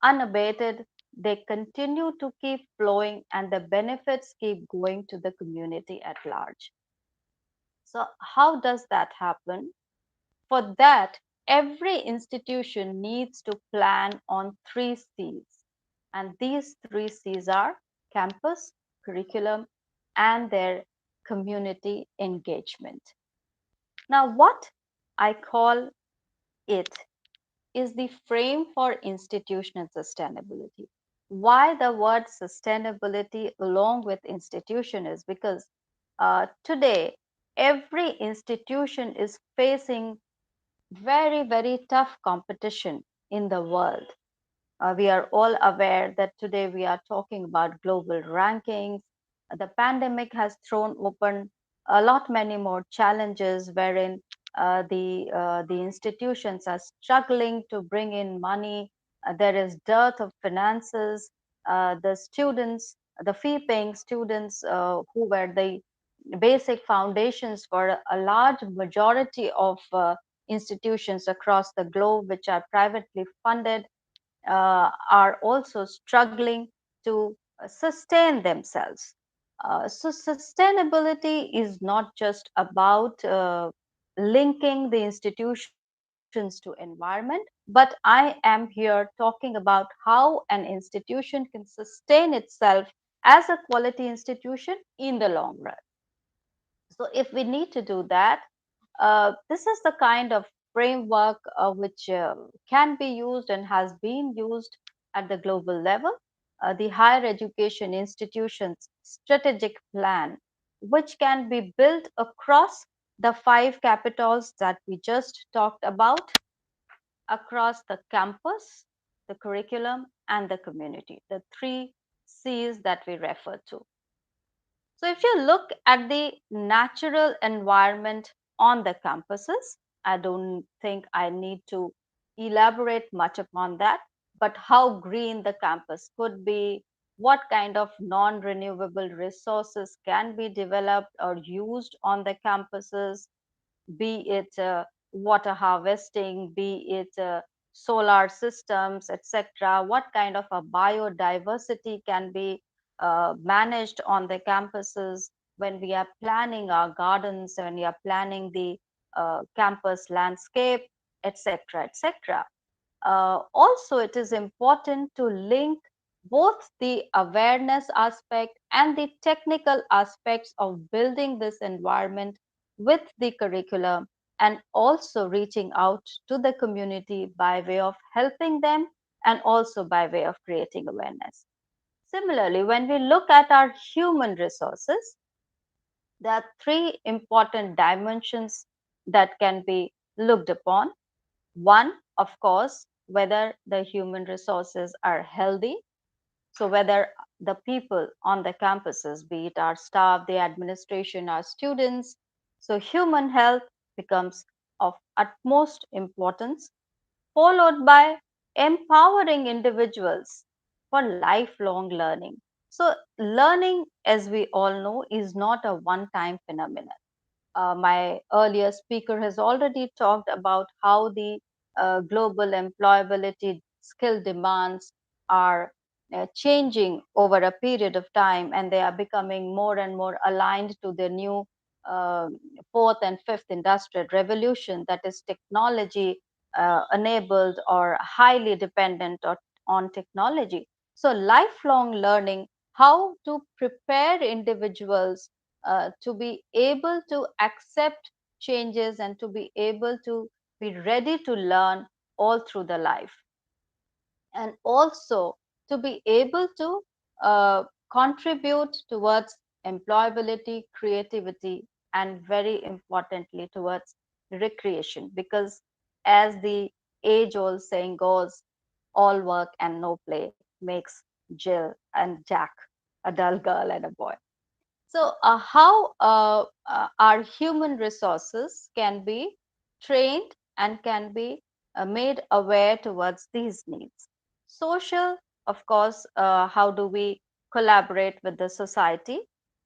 [SPEAKER 9] unabated. They continue to keep flowing, and the benefits keep going to the community at large. So how does that happen? For that, every institution needs to plan on three C's. And these three C's are campus, curriculum, and their community engagement. Now, what I call it is the frame for institutional sustainability. Why the word sustainability along with institution is because today every institution is facing very, very tough competition in the world. We are all aware that today we are talking about global rankings. The pandemic has thrown open a lot many more challenges wherein the institutions are struggling to bring in money. There is dearth of finances. The students, the fee-paying students who were the basic foundations for a large majority of institutions across the globe, which are privately funded, are also struggling to sustain themselves. So sustainability is not just about linking the institutions to environment, but I am here talking about how an institution can sustain itself as a quality institution in the long run. So if we need to do that, this is the kind of framework which can be used and has been used at the global level. The higher education institutions strategic plan, which can be built across the five capitals that we just talked about, across the campus, the curriculum, and the community, the three C's that we refer to. So if you look at the natural environment on the campuses, I don't think I need to elaborate much upon that, but how green the campus could be, what kind of non-renewable resources can be developed or used on the campuses, be it water harvesting, be it solar systems, etc. What kind of a biodiversity can be managed on the campuses when we are planning our gardens, when we are planning the campus landscape, etc., etc. Also, it is important to link both the awareness aspect and the technical aspects of building this environment with the curriculum, and also reaching out to the community by way of helping them and also by way of creating awareness. Similarly, when we look at our human resources, there are three important dimensions that can be looked upon. One, of course, whether the human resources are healthy. So, whether the people on the campuses, be it our staff, the administration, our students, so human health becomes of utmost importance, followed by empowering individuals for lifelong learning. So learning, as we all know, is not a one-time phenomenon. My earlier speaker has already talked about how the global employability skill demands are changing over a period of time, and they are becoming more and more aligned to the new uh, fourth and fifth industrial revolution, that is technology enabled or highly dependent on technology. So lifelong learning, how to prepare individuals to be able to accept changes and to be able to be ready to learn all through the life, and also to be able to uh, contribute towards employability, creativity, and very importantly towards recreation, because as the age old saying goes, all work and no play makes Jill and Jack a dull girl and a boy. So, how our human resources can be trained and can be made aware towards these needs? Social, of course, how do we collaborate with the society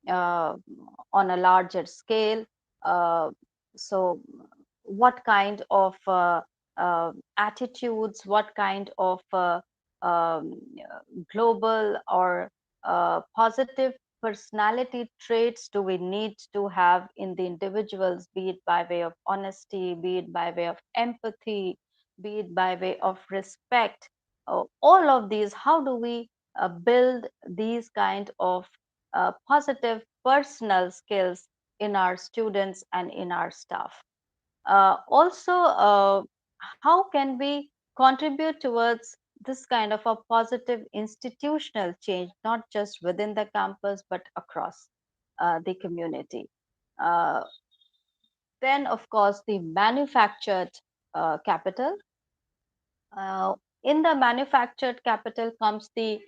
[SPEAKER 9] uh, on a larger scale? Uh, so, what kind of attitudes, what kind of global or positive personality traits do we need to have in the individuals, be it by way of honesty, be it by way of empathy, be it by way of respect? All of these, how do we build these kind of positive personal skills in our students and in our staff? Also, how can we contribute towards this kind of a positive institutional change, not just within the campus, but across the community? Uh, then, of course, the manufactured capital. uh, in the manufactured capital comes the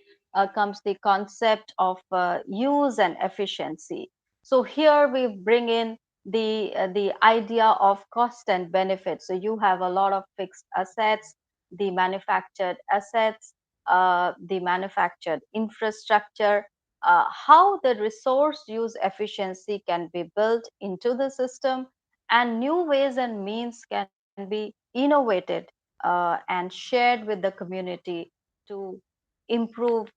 [SPEAKER 9] concept of use and efficiency. So here we bring in the idea of cost and benefit. So you have a lot of fixed assets, the manufactured assets, the manufactured infrastructure. How the resource use efficiency can be built into the system, and new ways and means can be innovated and shared with the community to improve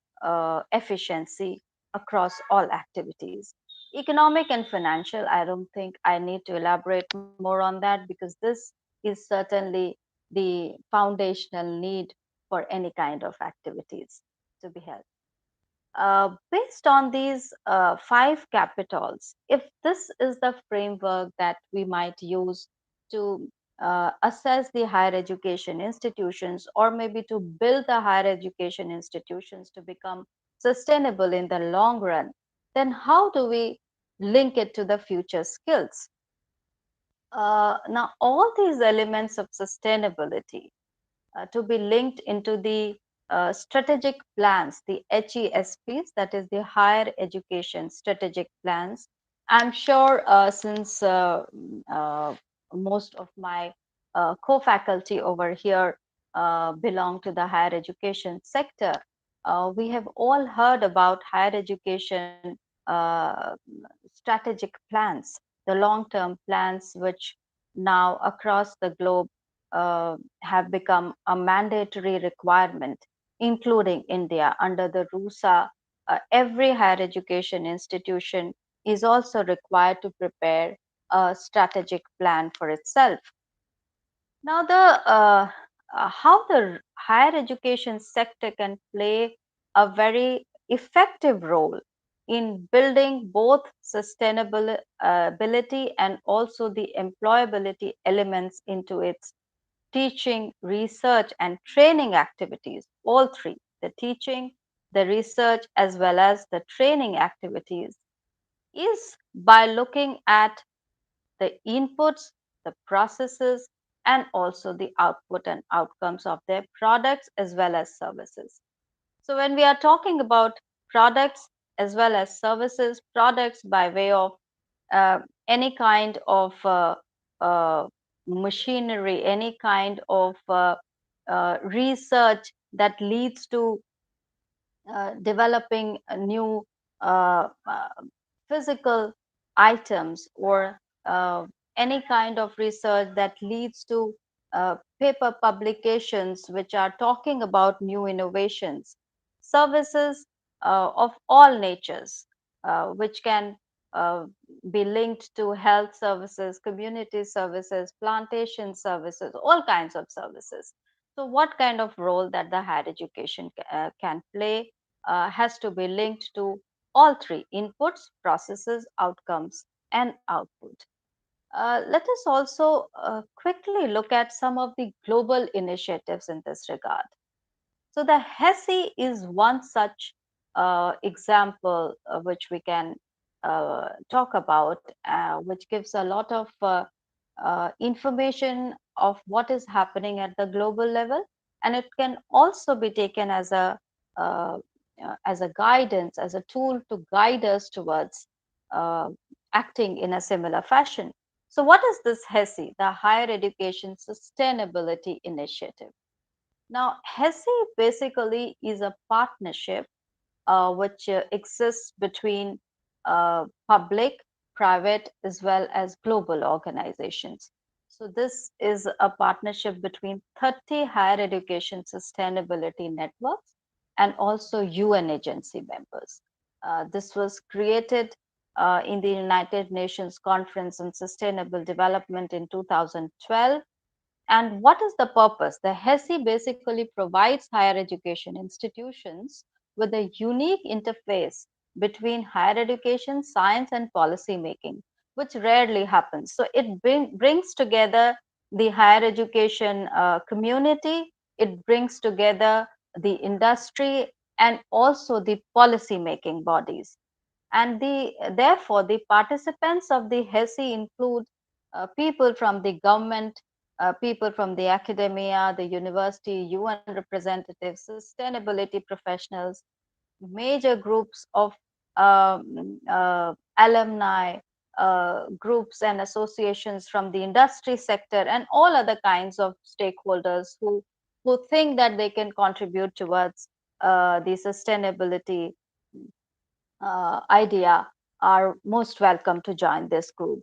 [SPEAKER 9] efficiency across all activities. Economic and financial, I don't think I need to elaborate more on that, because this is certainly the foundational need for any kind of activities to be held. Based on these five capitals, if this is the framework that we might use to assess the higher education institutions, or maybe to build the higher education institutions to become sustainable in the long run, then how do we link it to the future skills? Now, all these elements of sustainability to be linked into the strategic plans, the HESPs, that is the higher education strategic plans. I'm sure since most of my co-faculty over here belong to the higher education sector, we have all heard about higher education uh, strategic plans, the long-term plans, which now across the globe have become a mandatory requirement, including India. Under the RUSA, every higher education institution is also required to prepare a strategic plan for itself. Now, how the higher education sector can play a very effective role in building both sustainability and also the employability elements into its teaching, research, and training activities, all three, the teaching, the research, as well as the training activities, is by looking at the inputs, the processes, and also the output and outcomes of their products as well as services. So, when we are talking about products as well as services, products by way of any kind of uh, machinery, any kind of research that leads to developing new physical items or any kind of research that leads to paper publications which are talking about new innovations, services of all natures, which can uh, be linked to health services, community services, plantation services, all kinds of services. So, what kind of role that the higher education can play has to be linked to all three: inputs, processes, outcomes, and output. Let us also quickly look at some of the global initiatives in this regard. So the HESI is one such example which we can talk about, which gives a lot of information of what is happening at the global level, and it can also be taken uh, as a guidance, as a tool to guide us towards uh, acting in a similar fashion. So, what is this HESI, the Higher Education Sustainability Initiative? Now, HESI basically is a partnership which exists between public, private, as well as global organizations. So, this is a partnership between 30 higher education sustainability networks and also UN agency members. This was created in the United Nations Conference on Sustainable Development in 2012. And what is the purpose? The HESI basically provides higher education institutions with a unique interface between higher education, science, and policy making, which rarely happens. So it brings together the higher education community, it brings together the industry, and also the policy making bodies. And therefore, the participants of the HESI include people from the government, people from the academia, the university, UN representatives, sustainability professionals, major groups of alumni, groups and associations from the industry sector, and all other kinds of stakeholders who think that they can contribute towards the sustainability idea are most welcome to join this group.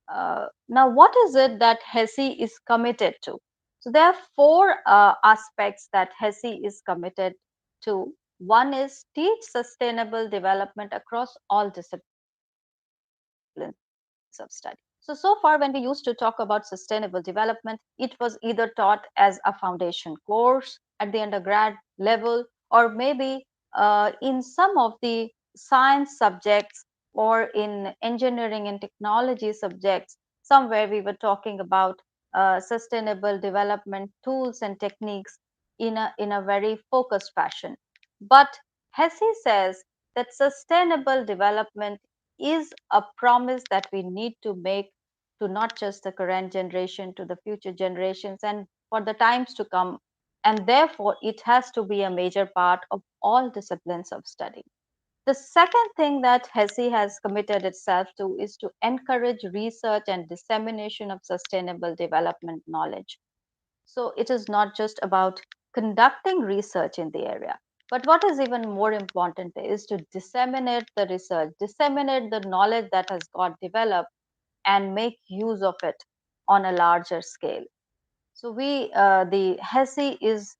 [SPEAKER 9] Now, what is it that HESI is committed to? So, there are four aspects that HESI is committed to. One is teach sustainable development across all disciplines of study. So far, when we used to talk about sustainable development, it was either taught as a foundation course at the undergrad level, or maybe in some of the science subjects or in engineering and technology subjects. Somewhere we were talking about sustainable development tools and techniques in a very focused fashion. But HESI says that sustainable development is a promise that we need to make to not just the current generation, to the future generations, and for the times to come. And therefore, it has to be a major part of all disciplines of study. The second thing that HESI has committed itself to is to encourage research and dissemination of sustainable development knowledge. So it is not just about conducting research in the area, but what is even more important is to disseminate the research, disseminate the knowledge that has got developed, and make use of it on a larger scale. So the HESI is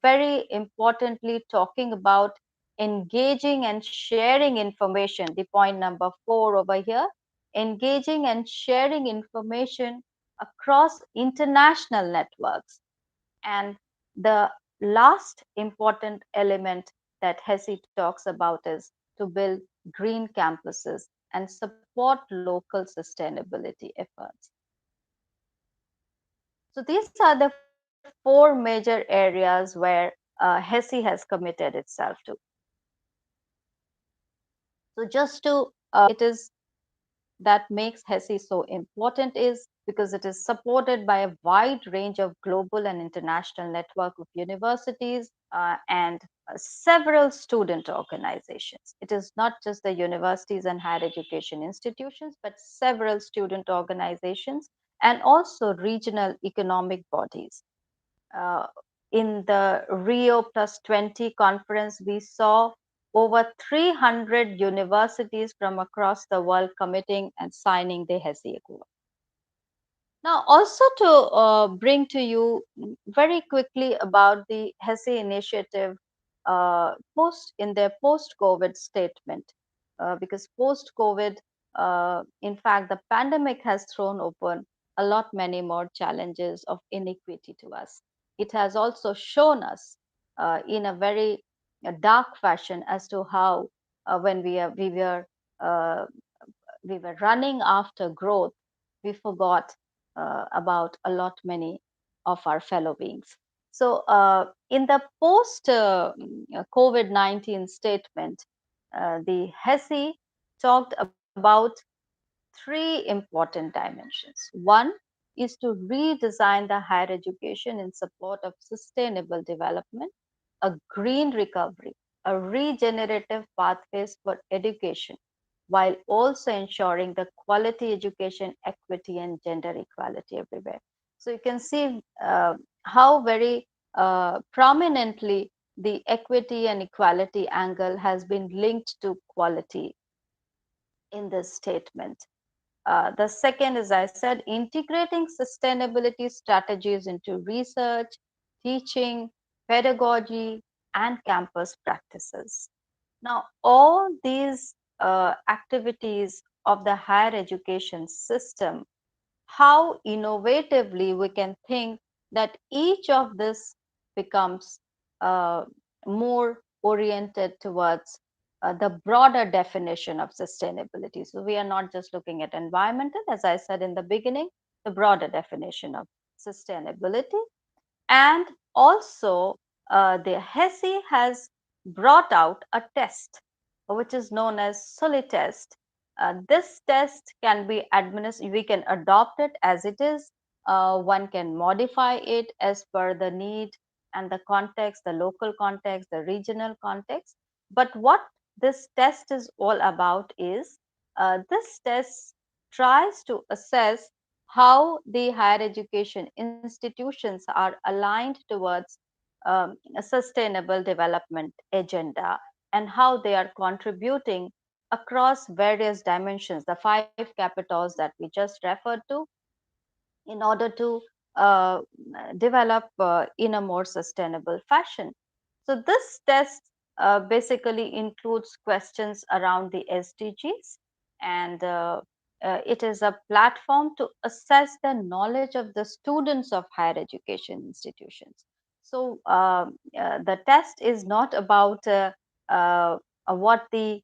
[SPEAKER 9] very importantly talking about engaging and sharing information. The point number 4 over here, engaging and sharing information across international networks. And the last important element that HESI talks about is to build green campuses and support local sustainability efforts. So these are the four major areas where HESI has committed itself to. So just to it is that makes HESI so important is because it is supported by a wide range of global and international network of universities and several student organizations. It is not just the universities and higher education institutions, but several student organizations and also regional economic bodies. Uh, in the Rio Plus 20 conference, we saw over 300 universities from across the world committing and signing the HESI Accord. Now, also to bring to you very quickly about the HESI initiative in their post-COVID statement, because post-COVID, in fact, the pandemic has thrown open a lot many more challenges of inequity to us. It has also shown us in a very dark fashion as to how when uh, we were running after growth, we forgot about a lot many of our fellow beings. So, in the post COVID 19 statement, the HESI talked about three important dimensions. One is to redesign the higher education in support of sustainable development, a green recovery, a regenerative pathways for education, while also ensuring the quality education, equity, and gender equality everywhere. So you can see how very prominently the equity and equality angle has been linked to quality in this statement. The second, as I said, integrating sustainability strategies into research, teaching, pedagogy, and campus practices. Now, all these activities of the higher education system, how innovatively we can think that each of this becomes uh, more oriented towards the broader definition of sustainability. So we are not just looking at environmental, as I said in the beginning, the broader definition of sustainability. And also, the HESI has brought out a test, which is known as SOLI test. This test can be administered, we can adopt it as it is. One can modify it as per the need and the context, the local context, the regional context. But what this test is all about is this test tries to assess how the higher education institutions are aligned towards a sustainable development agenda and how they are contributing across various dimensions, the five capitals that we just referred to, in order to uh, develop in a more sustainable fashion. So, this test basically includes questions around the SDGs, and it is a platform to assess the knowledge of the students of higher education institutions. So, the test is not about uh, what the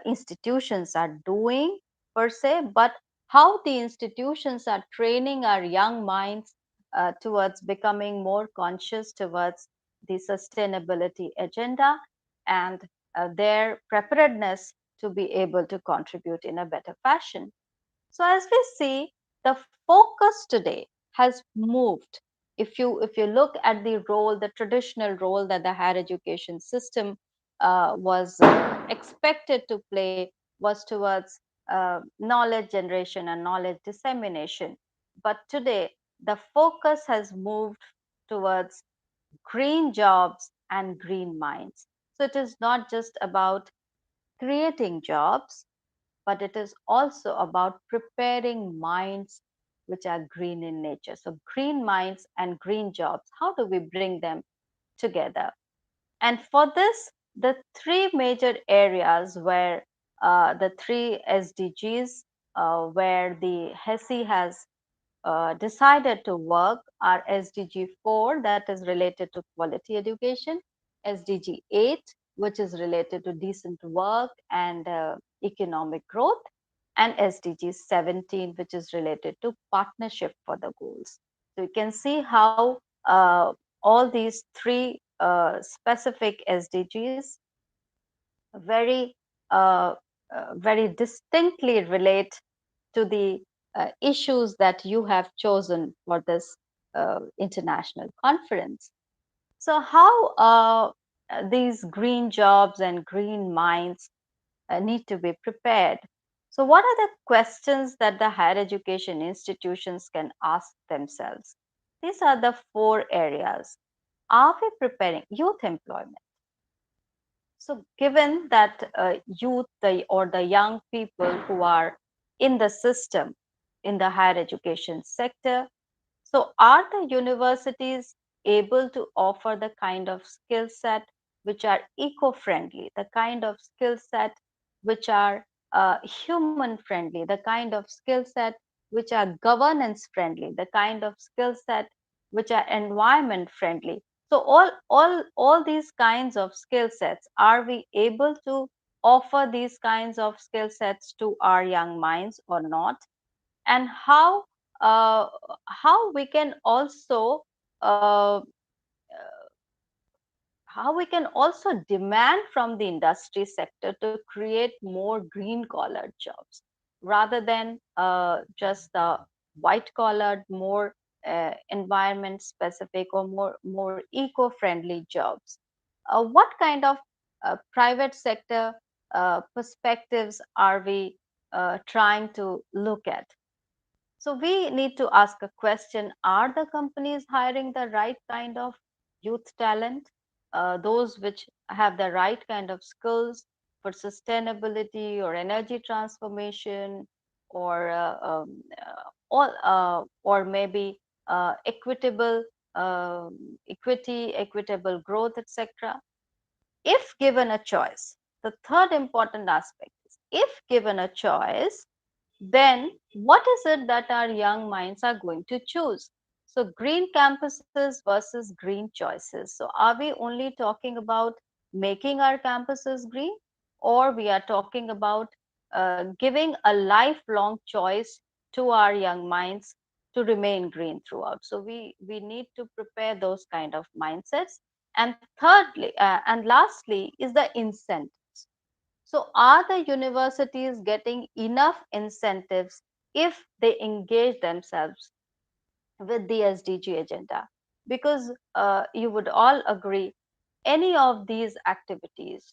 [SPEAKER 9] institutions are doing per se, but how the institutions are training our young minds towards becoming more conscious towards the sustainability agenda and their preparedness to be able to contribute in a better fashion. So as we see, the focus today has moved. If you look at the role, the traditional role that the higher education system was expected to play was towards knowledge generation and knowledge dissemination. But today, the focus has moved towards green jobs and green minds. So it is not just about creating jobs, but it is also about preparing minds which are green in nature. So, green minds and green jobs, how do we bring them together? And for this, the three major areas where the three SDGs, where the HESI has decided to work are SDG 4, that is related to quality education, SDG 8, which is related to decent work and economic growth, and SDG 17, which is related to partnership for the goals. So you can see how all these three specific SDGs very very distinctly relate to the issues that you have chosen for this international conference. So, how these green jobs and green minds need to be prepared? So, what are the questions that the higher education institutions can ask themselves? These are the four areas. are we preparing youth employment? So, given that youth or the young people who are in the system, in the higher education sector, so are the universities able to offer the kind of skill set which are eco-friendly, the kind of skill set which are human friendly, the kind of skill set which are governance friendly, the kind of skill set which are environment friendly? So all these kinds of skill sets, are we able to offer these kinds of skill sets to our young minds or not? And uh, how we can also how we can also demand from the industry sector to create more green collared jobs rather than just the white collared, more environment specific or more eco friendly jobs. What kind of private sector perspectives are we trying to look at? So we need to ask a question: are the companies hiring the right kind of youth talent, those which have the right kind of skills for sustainability or energy transformation, or or maybe equitable equity, equitable growth, etc. If given a choice, the third important aspect is, if given a choice, then what is it that our young minds are going to choose? So, green campuses versus green choices. So, are we only talking about making our campuses green, or we are talking about giving a lifelong choice to our young minds to remain green throughout? So, we need to prepare those kind of mindsets. And thirdly, and lastly, is the incentives. So, are the universities getting enough incentives if they engage themselves with the SDG agenda? Because you would all agree, any of these activities,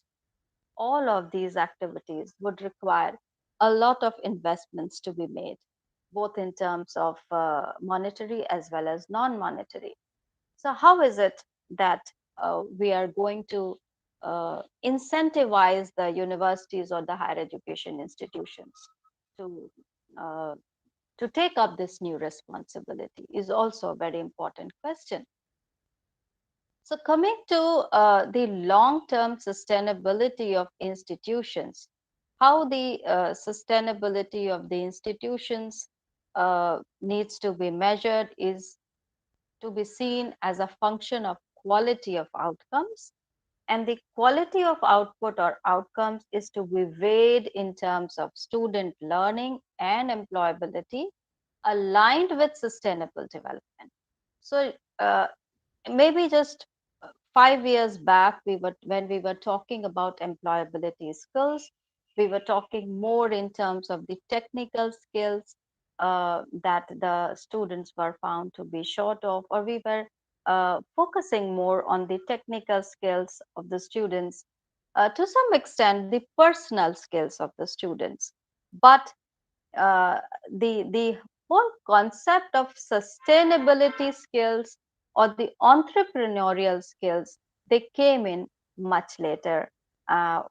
[SPEAKER 9] all of these activities would require a lot of investments to be made, both in terms of monetary as well as non monetary. So, how is it that we are going to incentivize the universities or the higher education institutions to uh, to take up this new responsibility is also a very important question. So, coming to the long-term sustainability of institutions, how the sustainability of the institutions needs to be measured is to be seen as a function of quality of outcomes, and the quality of output or outcomes is to be weighed in terms of student learning and employability aligned with sustainable development. So maybe just 5 years back, we were when we were talking about employability skills, we were talking more in terms of the technical skills that the students were found to be short of, or we were focusing more on the technical skills of the students, to some extent the personal skills of the students. But uh, the whole concept of sustainability skills or the entrepreneurial skills, they came in much later,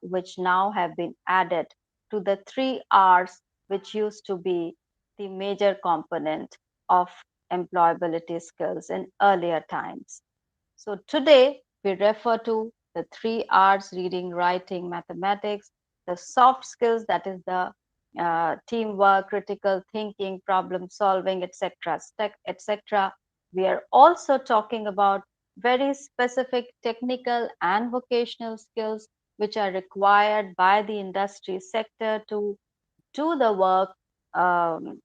[SPEAKER 9] which now have been added to the 3 R's, which used to be the major component of employability skills in earlier times. So today we refer to the 3 R's: reading, writing, mathematics, the soft skills, that is the teamwork, critical thinking, problem solving, etc., etc. We are also talking about very specific technical and vocational skills which are required by the industry sector to do the work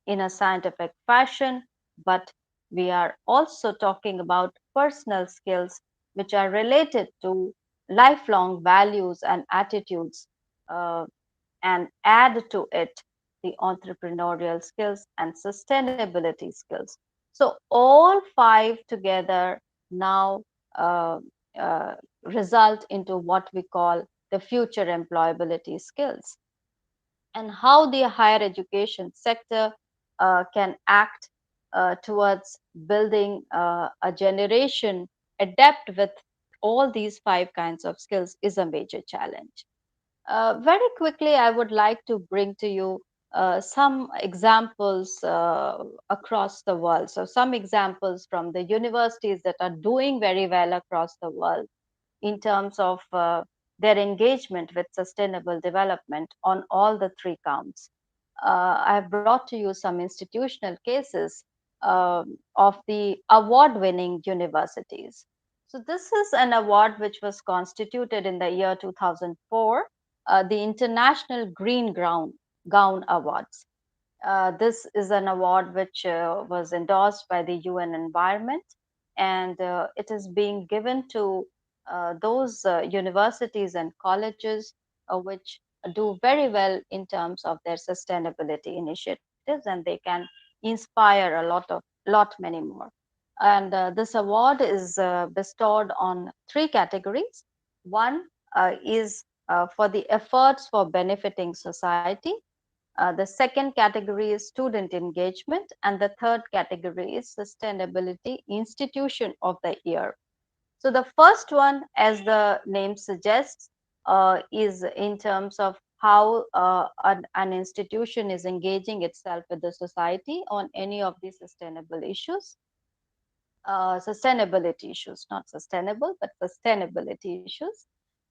[SPEAKER 9] in a scientific fashion, but we are also talking about personal skills which are related to lifelong values and attitudes, uh, and add to it the entrepreneurial skills and sustainability skills. So, all five together now uh, uh, result into what we call the future employability skills. And how the higher education sector can act towards building a generation adapt with all these 5 kinds of skills is a major challenge. Very quickly, I would like to bring to you some examples across the world. So, some examples from the universities that are doing very well across the world in terms of their engagement with sustainable development on all the 3 counts. I've brought to you some institutional cases of the award winning universities. So, this is an award which was constituted in the year 2004, the International Green Gown Awards. This is an award which was endorsed by the UN Environment, and it is being given to those universities and colleges which do very well in terms of their sustainability initiatives, and they can inspire a lot many more. And this award is bestowed on 3 categories. One is for the efforts for benefiting society. The second category is student engagement, and the third category is sustainability institution of the year. So the first one, as the name suggests, is in terms of how an institution is engaging itself with the society on any of the sustainable issues. Sustainability issues, not sustainable, but sustainability issues.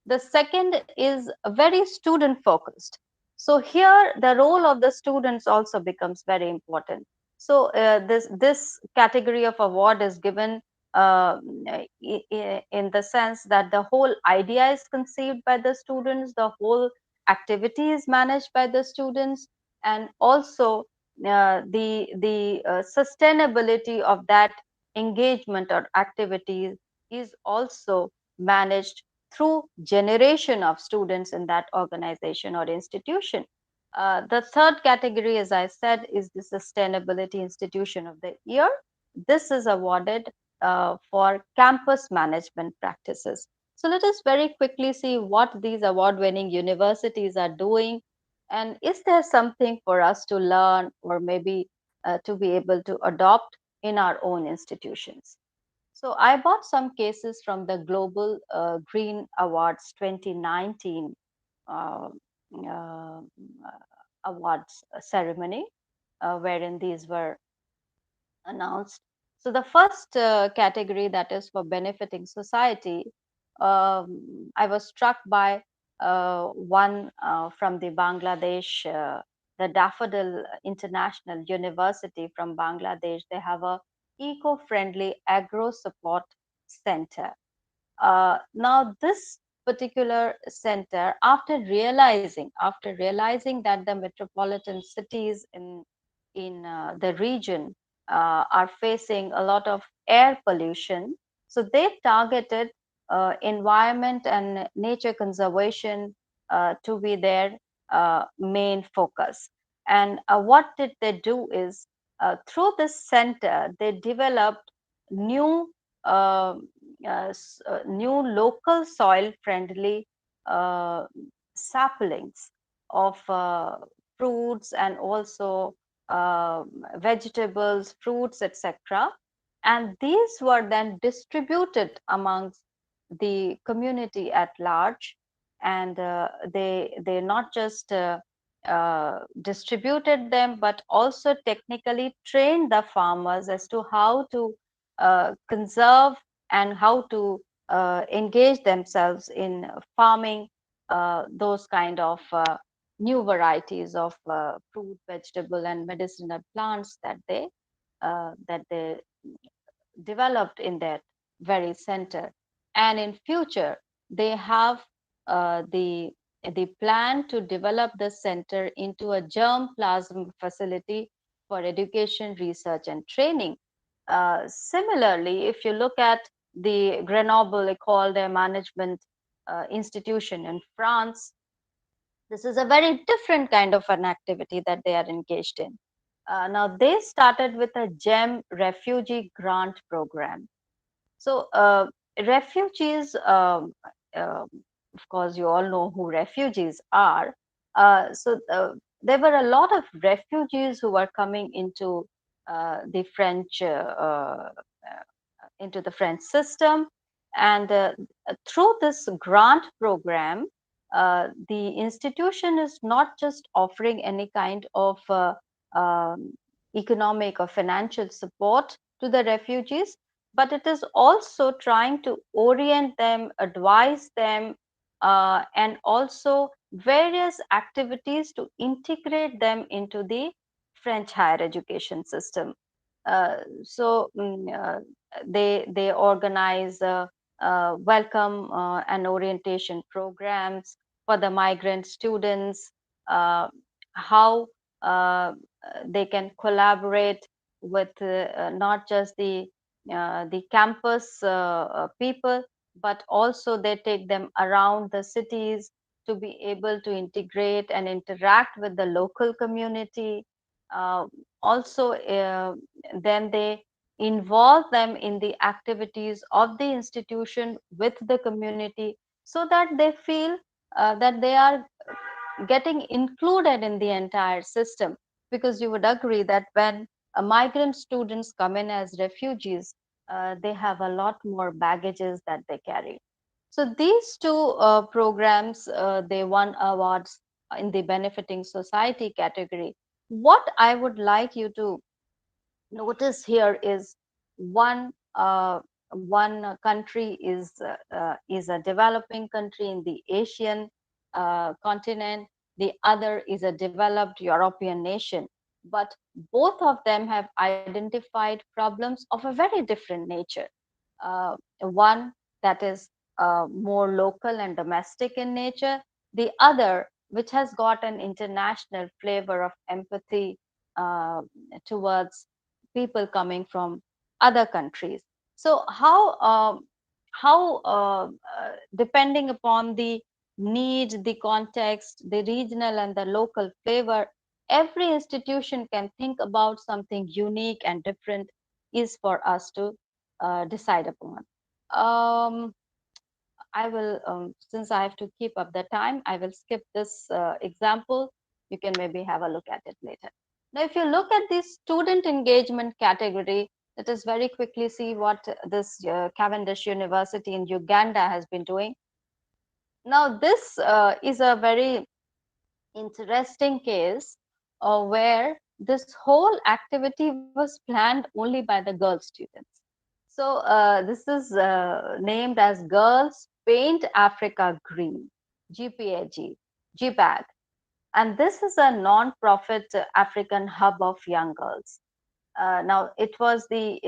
[SPEAKER 9] The second is very student focused. So here the role of the students also becomes very important. So this category of award is given in the sense that the whole idea is conceived by the students, the whole activity is managed by the students, and also the sustainability of that engagement or activities is also managed through generation of students in that organization or institution. The third category, as I said, is the Sustainability Institution of the Year. This is awarded for campus management practices. So let us very quickly see what these award-winning universities are doing, and is there something for us to learn or maybe to be able to adopt in our own institutions. So I bought some cases from the Global Green Awards 2019 uh, uh, awards ceremony, wherein these were announced. So the first category, that is for benefiting society, I was struck by one from the Bangladesh, the Daffodil International University from Bangladesh. They have a eco-friendly agro support center. Now this particular center, after realizing that the metropolitan cities in the region are facing a lot of air pollution, so they targeted environment and nature conservation to be their main focus. And what did they do is through this center they developed new uh, new local soil friendly uh, saplings of fruits and also uh, vegetables, fruits, etc. And these were then distributed amongst the community at large. And they not just distributed them, but also technically trained the farmers as to how to conserve and how to engage themselves in farming those kind of new varieties of fruit, vegetable, and medicinal plants that they developed in that very center. And in future, they have the plan to develop the center into a germplasm facility for education, research, and training. Similarly, if you look at the Grenoble École de Management institution in France, this is a very different kind of an activity that they are engaged in. Now, they started with a GEM refugee grant program. So, refugees, of course, you all know who refugees are. So, there were a lot of refugees who were coming into the French system, And through this grant program, the institution is not just offering any kind of um, economic or financial support to the refugees, but it is also trying to orient them, advise them, and also various activities to integrate them into the French higher education system. They organize welcome and orientation programs for the migrant students, uh, how uh, they can collaborate with not just the campus people, but also they take them around the cities to be able to integrate and interact with the local community. Uh, Also, then they involve them in the activities of the institution with the community, so that they feel that they are getting included in the entire system. Because you would agree that when migrant students come in as refugees, they have a lot more baggages that they carry. So these two programs, they won awards in the benefiting society category. What I would like you to notice here is one country is a developing country in the Asian continent. The other is a developed European nation, but both of them have identified problems of a very different nature. One that is more local and domestic in nature, the other which has got an international flavor of empathy uh, towards people coming from other countries. So how depending upon the need, the context, the regional and the local flavor, every institution can think about something unique and different is for us to decide upon. Um, I will, since I have to keep up the time, I will skip this example. You can maybe have a look at it later. Now, if you look at the student engagement category, let us very quickly see what this Cavendish University in Uganda has been doing. Now, this is a very interesting case where this whole activity was planned only by the girl students. So this is named as Girls Paint Africa Green, GPAG, GPAG. And this is a non-profit African hub of young girls. Now it was the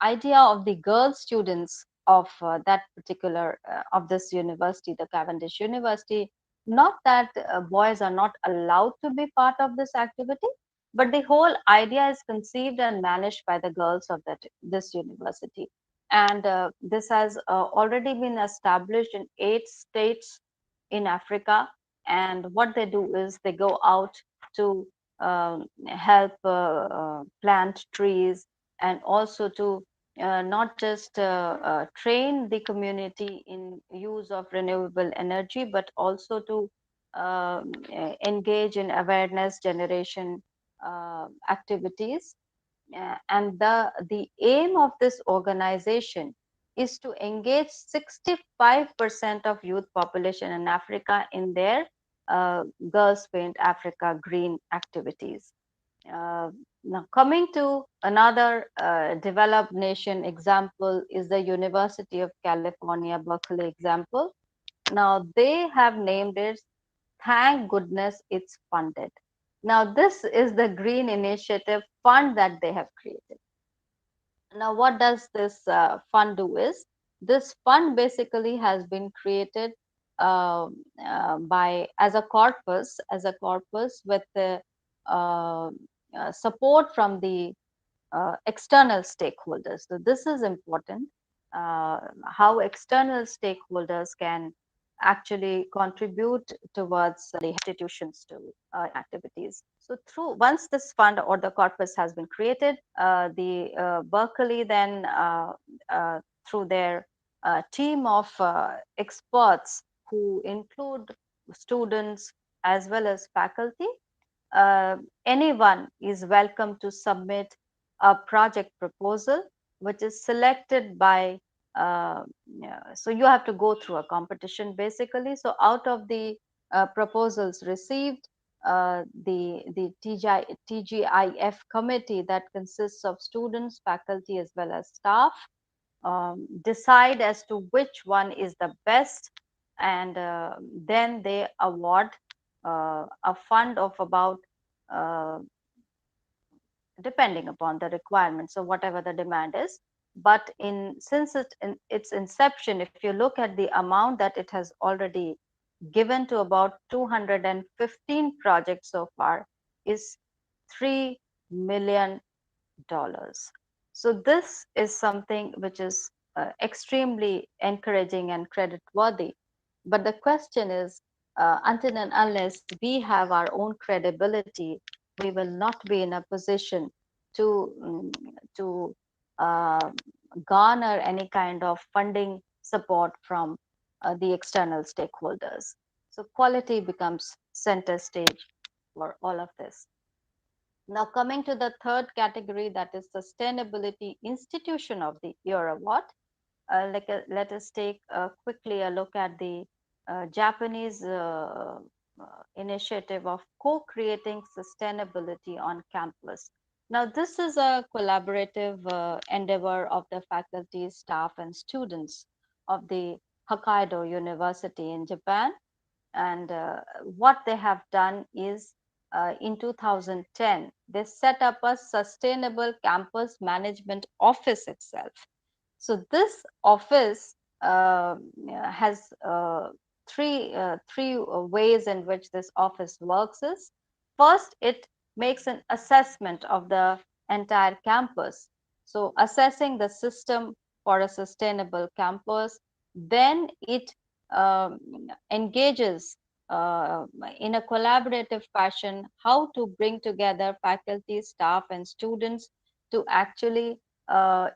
[SPEAKER 9] idea of the girl students of that particular of this university, the Cavendish University. Not that boys are not allowed to be part of this activity, but the whole idea is conceived and managed by the girls of this university. And this has already been established in 8 states in Africa. And what they do is they go out to help plant trees, and also to not just train the community in use of renewable energy, but also to engage in awareness generation activities. And the aim of this organization is to engage 65% of youth population in Africa in their Girls Paint Africa Green activities. Now, coming to another developed nation example is the University of California, Berkeley example. Now, they have named it Thank Goodness It's Funded. Now, this is the Green Initiative Fund that they have created. Now, what does this fund do is, this fund basically has been created by as a corpus with the support from the external stakeholders. So this is important, how external stakeholders can actually contribute towards the institutions to activities. So through, once this fund or the corpus has been created, the Berkeley then through their team of experts who include students as well as faculty, anyone is welcome to submit a project proposal, which is selected by So you have to go through a competition basically. So out of the proposals received, the TGIF committee that consists of students, faculty, as well as staff decide as to which one is the best, and then they award a fund of about depending upon the requirements, so whatever the demand is. But since in its inception, if you look at the amount that it has already given to about 215 projects so far, is $3 million. So this is something which is extremely encouraging and credit worthy. But the question is, until and unless we have our own credibility, we will not be in a position to to uh, garner any kind of funding support from the external stakeholders. So quality becomes center stage for all of this. Now, coming to the third category, that is Sustainability Institution of the Year Award. Let us take quickly a look at the Japanese initiative of co-creating sustainability on campus. Now, this is a collaborative endeavor of the faculty, staff, and students of the Hokkaido University in Japan. And what they have done is in 2010, they set up a sustainable campus management office itself. So this office has three ways in which this office works is, first, it makes an assessment of the entire campus. So assessing the system for a sustainable campus, then it um, engages in a collaborative fashion how to bring together faculty, staff, and students to actually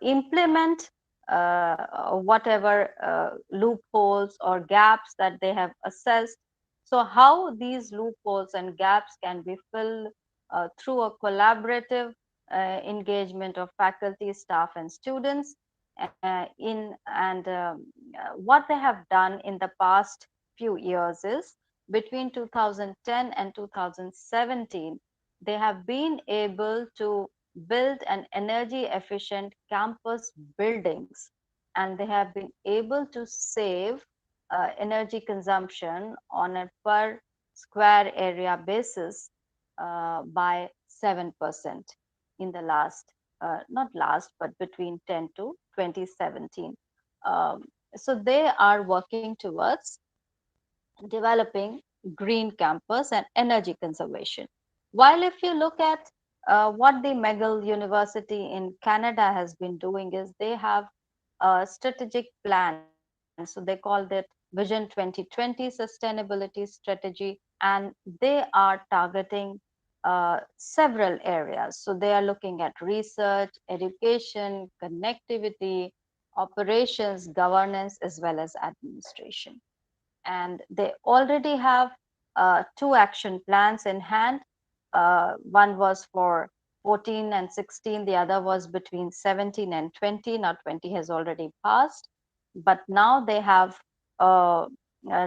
[SPEAKER 9] implement whatever loopholes or gaps that they have assessed. So how these loopholes and gaps can be filled through a collaborative engagement of faculty, staff, and students. What they have done in the past few years is, between 2010 and 2017, they have been able to build an energy efficient campus buildings, and they have been able to save energy consumption on a per square area basis by 7% in the last, not last, but between 10 to 2017. So they are working towards developing green campus and energy conservation. While if you look at what the McGill University in Canada has been doing is, they have a strategic plan. So they called it Vision 2020 Sustainability Strategy, and they are targeting several areas. So they are looking at research, education, connectivity, operations, governance, as well as administration. And they already have two action plans in hand. One was for 14 and 16, the other was between 17 and 20. Now 20 has already passed, but now they have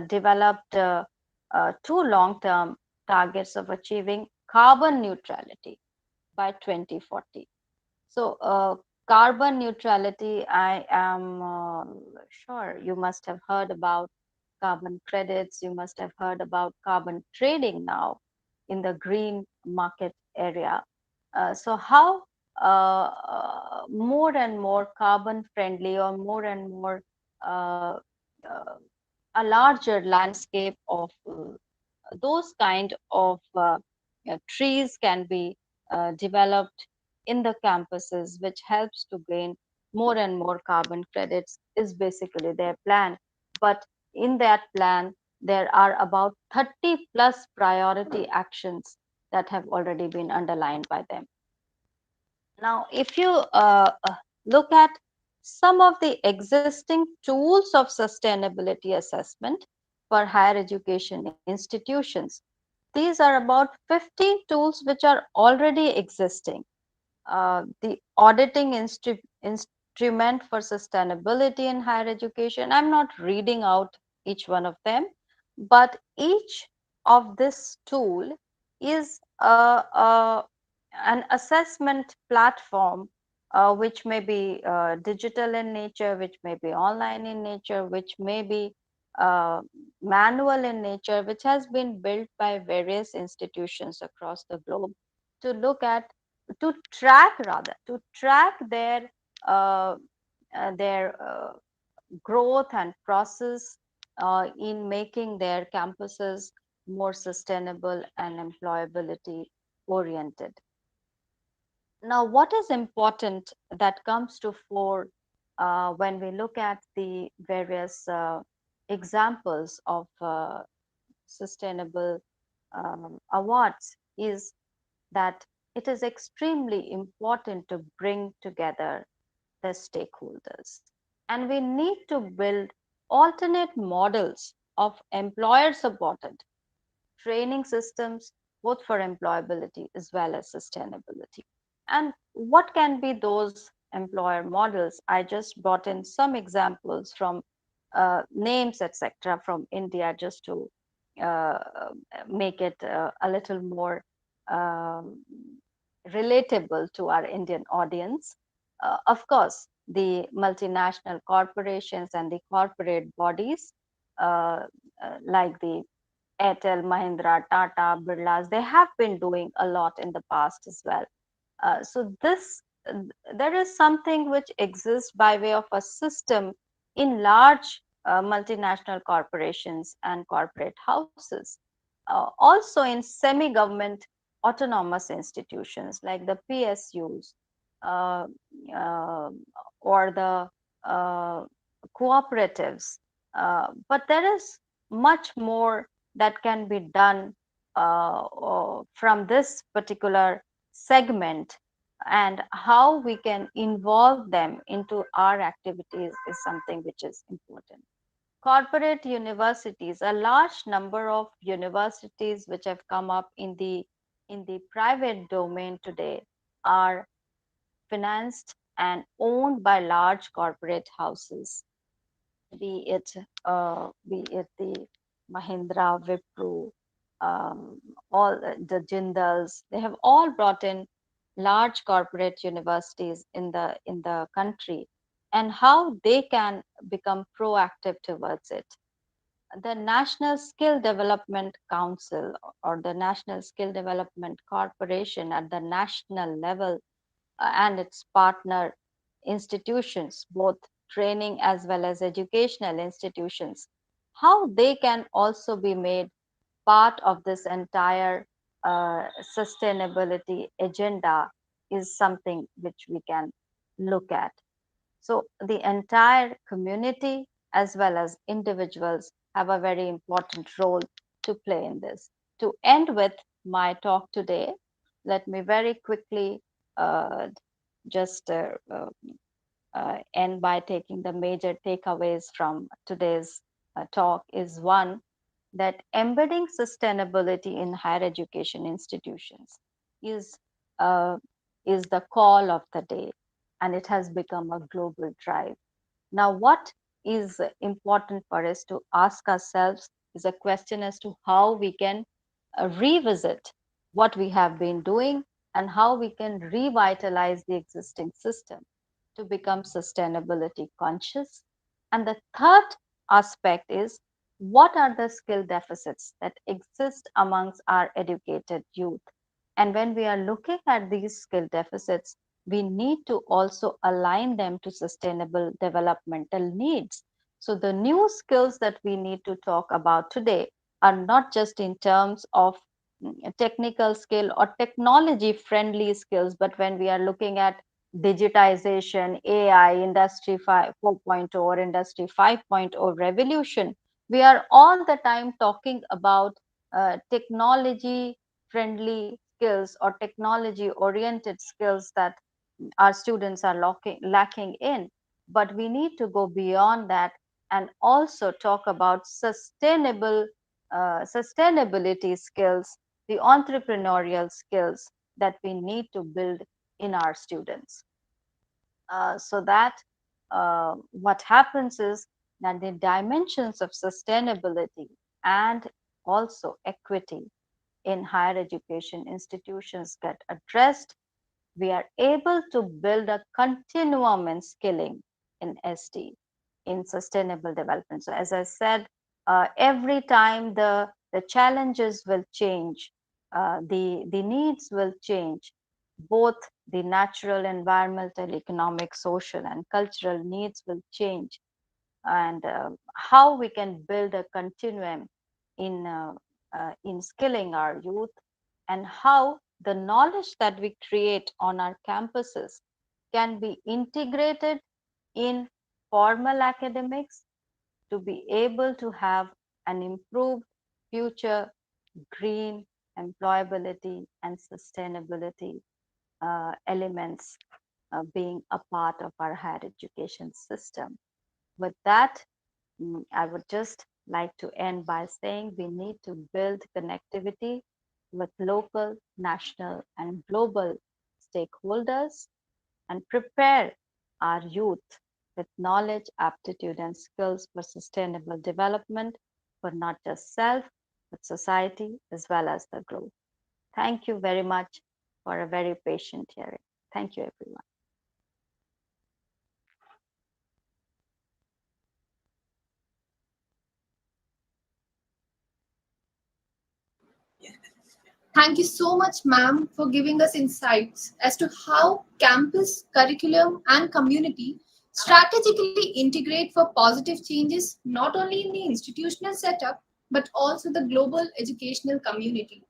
[SPEAKER 9] developed two long-term targets of achieving carbon neutrality by 2040. So carbon neutrality, I am sure you must have heard about carbon credits. You must have heard about carbon trading now in the green market area. So how more and more carbon friendly, or more and more uh, uh, a larger landscape of those kind of trees can be developed in the campuses, which helps to gain more and more carbon credits, is basically their plan. But in that plan, there are about 30 plus priority actions that have already been underlined by them. Now, if you look at some of the existing tools of sustainability assessment for higher education institutions, these are about 50 tools which are already existing. The auditing instrument for sustainability in higher education. I'm not reading out each one of them, but each of this tool is an assessment platform, which may be digital in nature, which may be online in nature, which may be uh, manual in nature, which has been built by various institutions across the globe to look at, to track rather, to track uh, their growth and process in making their campuses more sustainable and employability oriented. Now, what is important that comes to fore when we look at the various examples of sustainable awards is that it is extremely important to bring together the stakeholders. And we need to build alternate models of employer supported training systems, both for employability as well as sustainability. And what can be those employer models? I just brought in some examples from names, etc., from India, just to uh, make it a little more um, relatable to our Indian audience. Of course, the multinational corporations and the corporate bodies, like the Airtel, Mahindra, Tata, Birlas, they have been doing a lot in the past as well. So there is something which exists by way of a system in large multinational corporations and corporate houses. Also in semi-government autonomous institutions like the PSUs, uh, uh, or the cooperatives. But there is much more that can be done from this particular segment, and how we can involve them into our activities is something which is important. Corporate universities, a large number of universities which have come up in the private domain today, are financed and owned by large corporate houses, be it the Mahindra, Wipro, all the Jindals. They have all brought in large corporate universities in the country, and how they can become proactive towards it. The National Skill Development Council or the National Skill Development Corporation at the national level, and its partner institutions, both training as well as educational institutions, how they can also be made part of this entire sustainability agenda is something which we can look at. So the entire community as well as individuals have a very important role to play in this. To end with my talk today, let me very quickly uh, just end by taking the major takeaways from today's talk. Is one, that embedding sustainability in higher education institutions is uh, is the call of the day, and it has become a global drive. Now, what is important for us to ask ourselves is a question as to how we can revisit what we have been doing and how we can revitalize the existing system to become sustainability conscious. And the third aspect is, what are the skill deficits that exist amongst our educated youth? And when we are looking at these skill deficits, we need to also align them to sustainable developmental needs. So the new skills that we need to talk about today are not just in terms of technical skill or technology friendly skills, but when we are looking at digitization, AI, Industry 4.0 or Industry 5.0 revolution, we are all the time talking about technology friendly skills or technology oriented skills that our students are lacking in. But we need to go beyond that and also talk about sustainability skills, the entrepreneurial skills that we need to build in our students. so that what happens is that the dimensions of sustainability and also equity in higher education institutions get addressed. We are able to build a continuum in skilling in SD, in sustainable development. So as I said, every time the challenges will change, the needs will change, both the natural, environmental, economic, social, and cultural needs will change. And how we can build a continuum in skilling our youth, and how the knowledge that we create on our campuses can be integrated in formal academics to be able to have an improved future, green employability and sustainability elements being a part of our higher education system. With that, I would just like to end by saying we need to build connectivity with local, national, and global stakeholders and prepare our youth with knowledge, aptitude, and skills for sustainable development for not just self, but society as well as the group. Thank you very much for a very patient hearing. Thank you, everyone.
[SPEAKER 3] Thank you so much, ma'am, for giving us insights as to how campus, curriculum, and community strategically integrate for positive changes not only in the institutional setup but also the global educational community.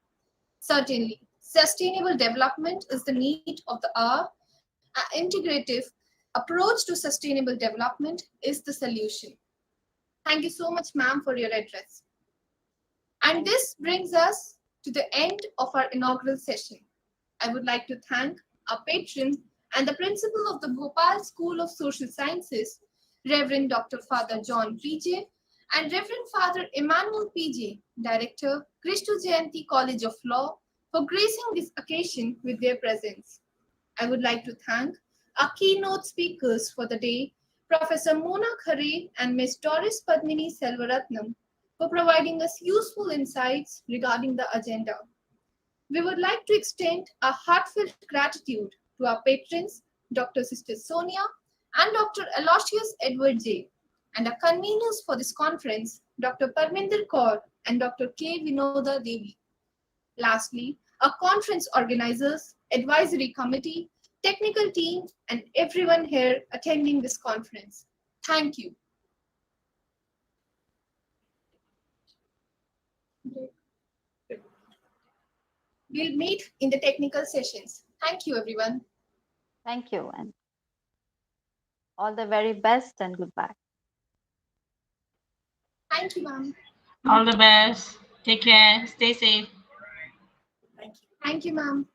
[SPEAKER 3] Certainly, sustainable development is the need of the hour. An integrative approach to sustainable development is the solution. Thank you so much, ma'am, for your address. And this brings us to the end of our inaugural session. I would like to thank our patron and the principal of the Bhopal School of Social Sciences, Reverend Dr. Father John PJ, and Reverend Father Emmanuel PJ, Director, Krishtu Jayanti College of Law, for gracing this occasion with their presence. I would like to thank our keynote speakers for the day, Professor Mona Khare and Ms. Doris Padmini Selvaratnam, for providing us useful insights regarding the agenda. We would like to extend our heartfelt gratitude to our patrons, Dr. Sister Sonia and Dr. Aloysius Edward J., and our conveners for this conference, Dr. Parminder Kaur and Dr. K. Vinoda Devi. Lastly, our conference organizers, advisory committee, technical team, and everyone here attending this conference. Thank you. We'll meet in the technical sessions. Thank you, everyone.
[SPEAKER 9] Thank you, and all the very best, and goodbye.
[SPEAKER 3] Thank you, ma'am.
[SPEAKER 8] All the best. Take care. Stay safe.
[SPEAKER 3] Thank you, ma'am.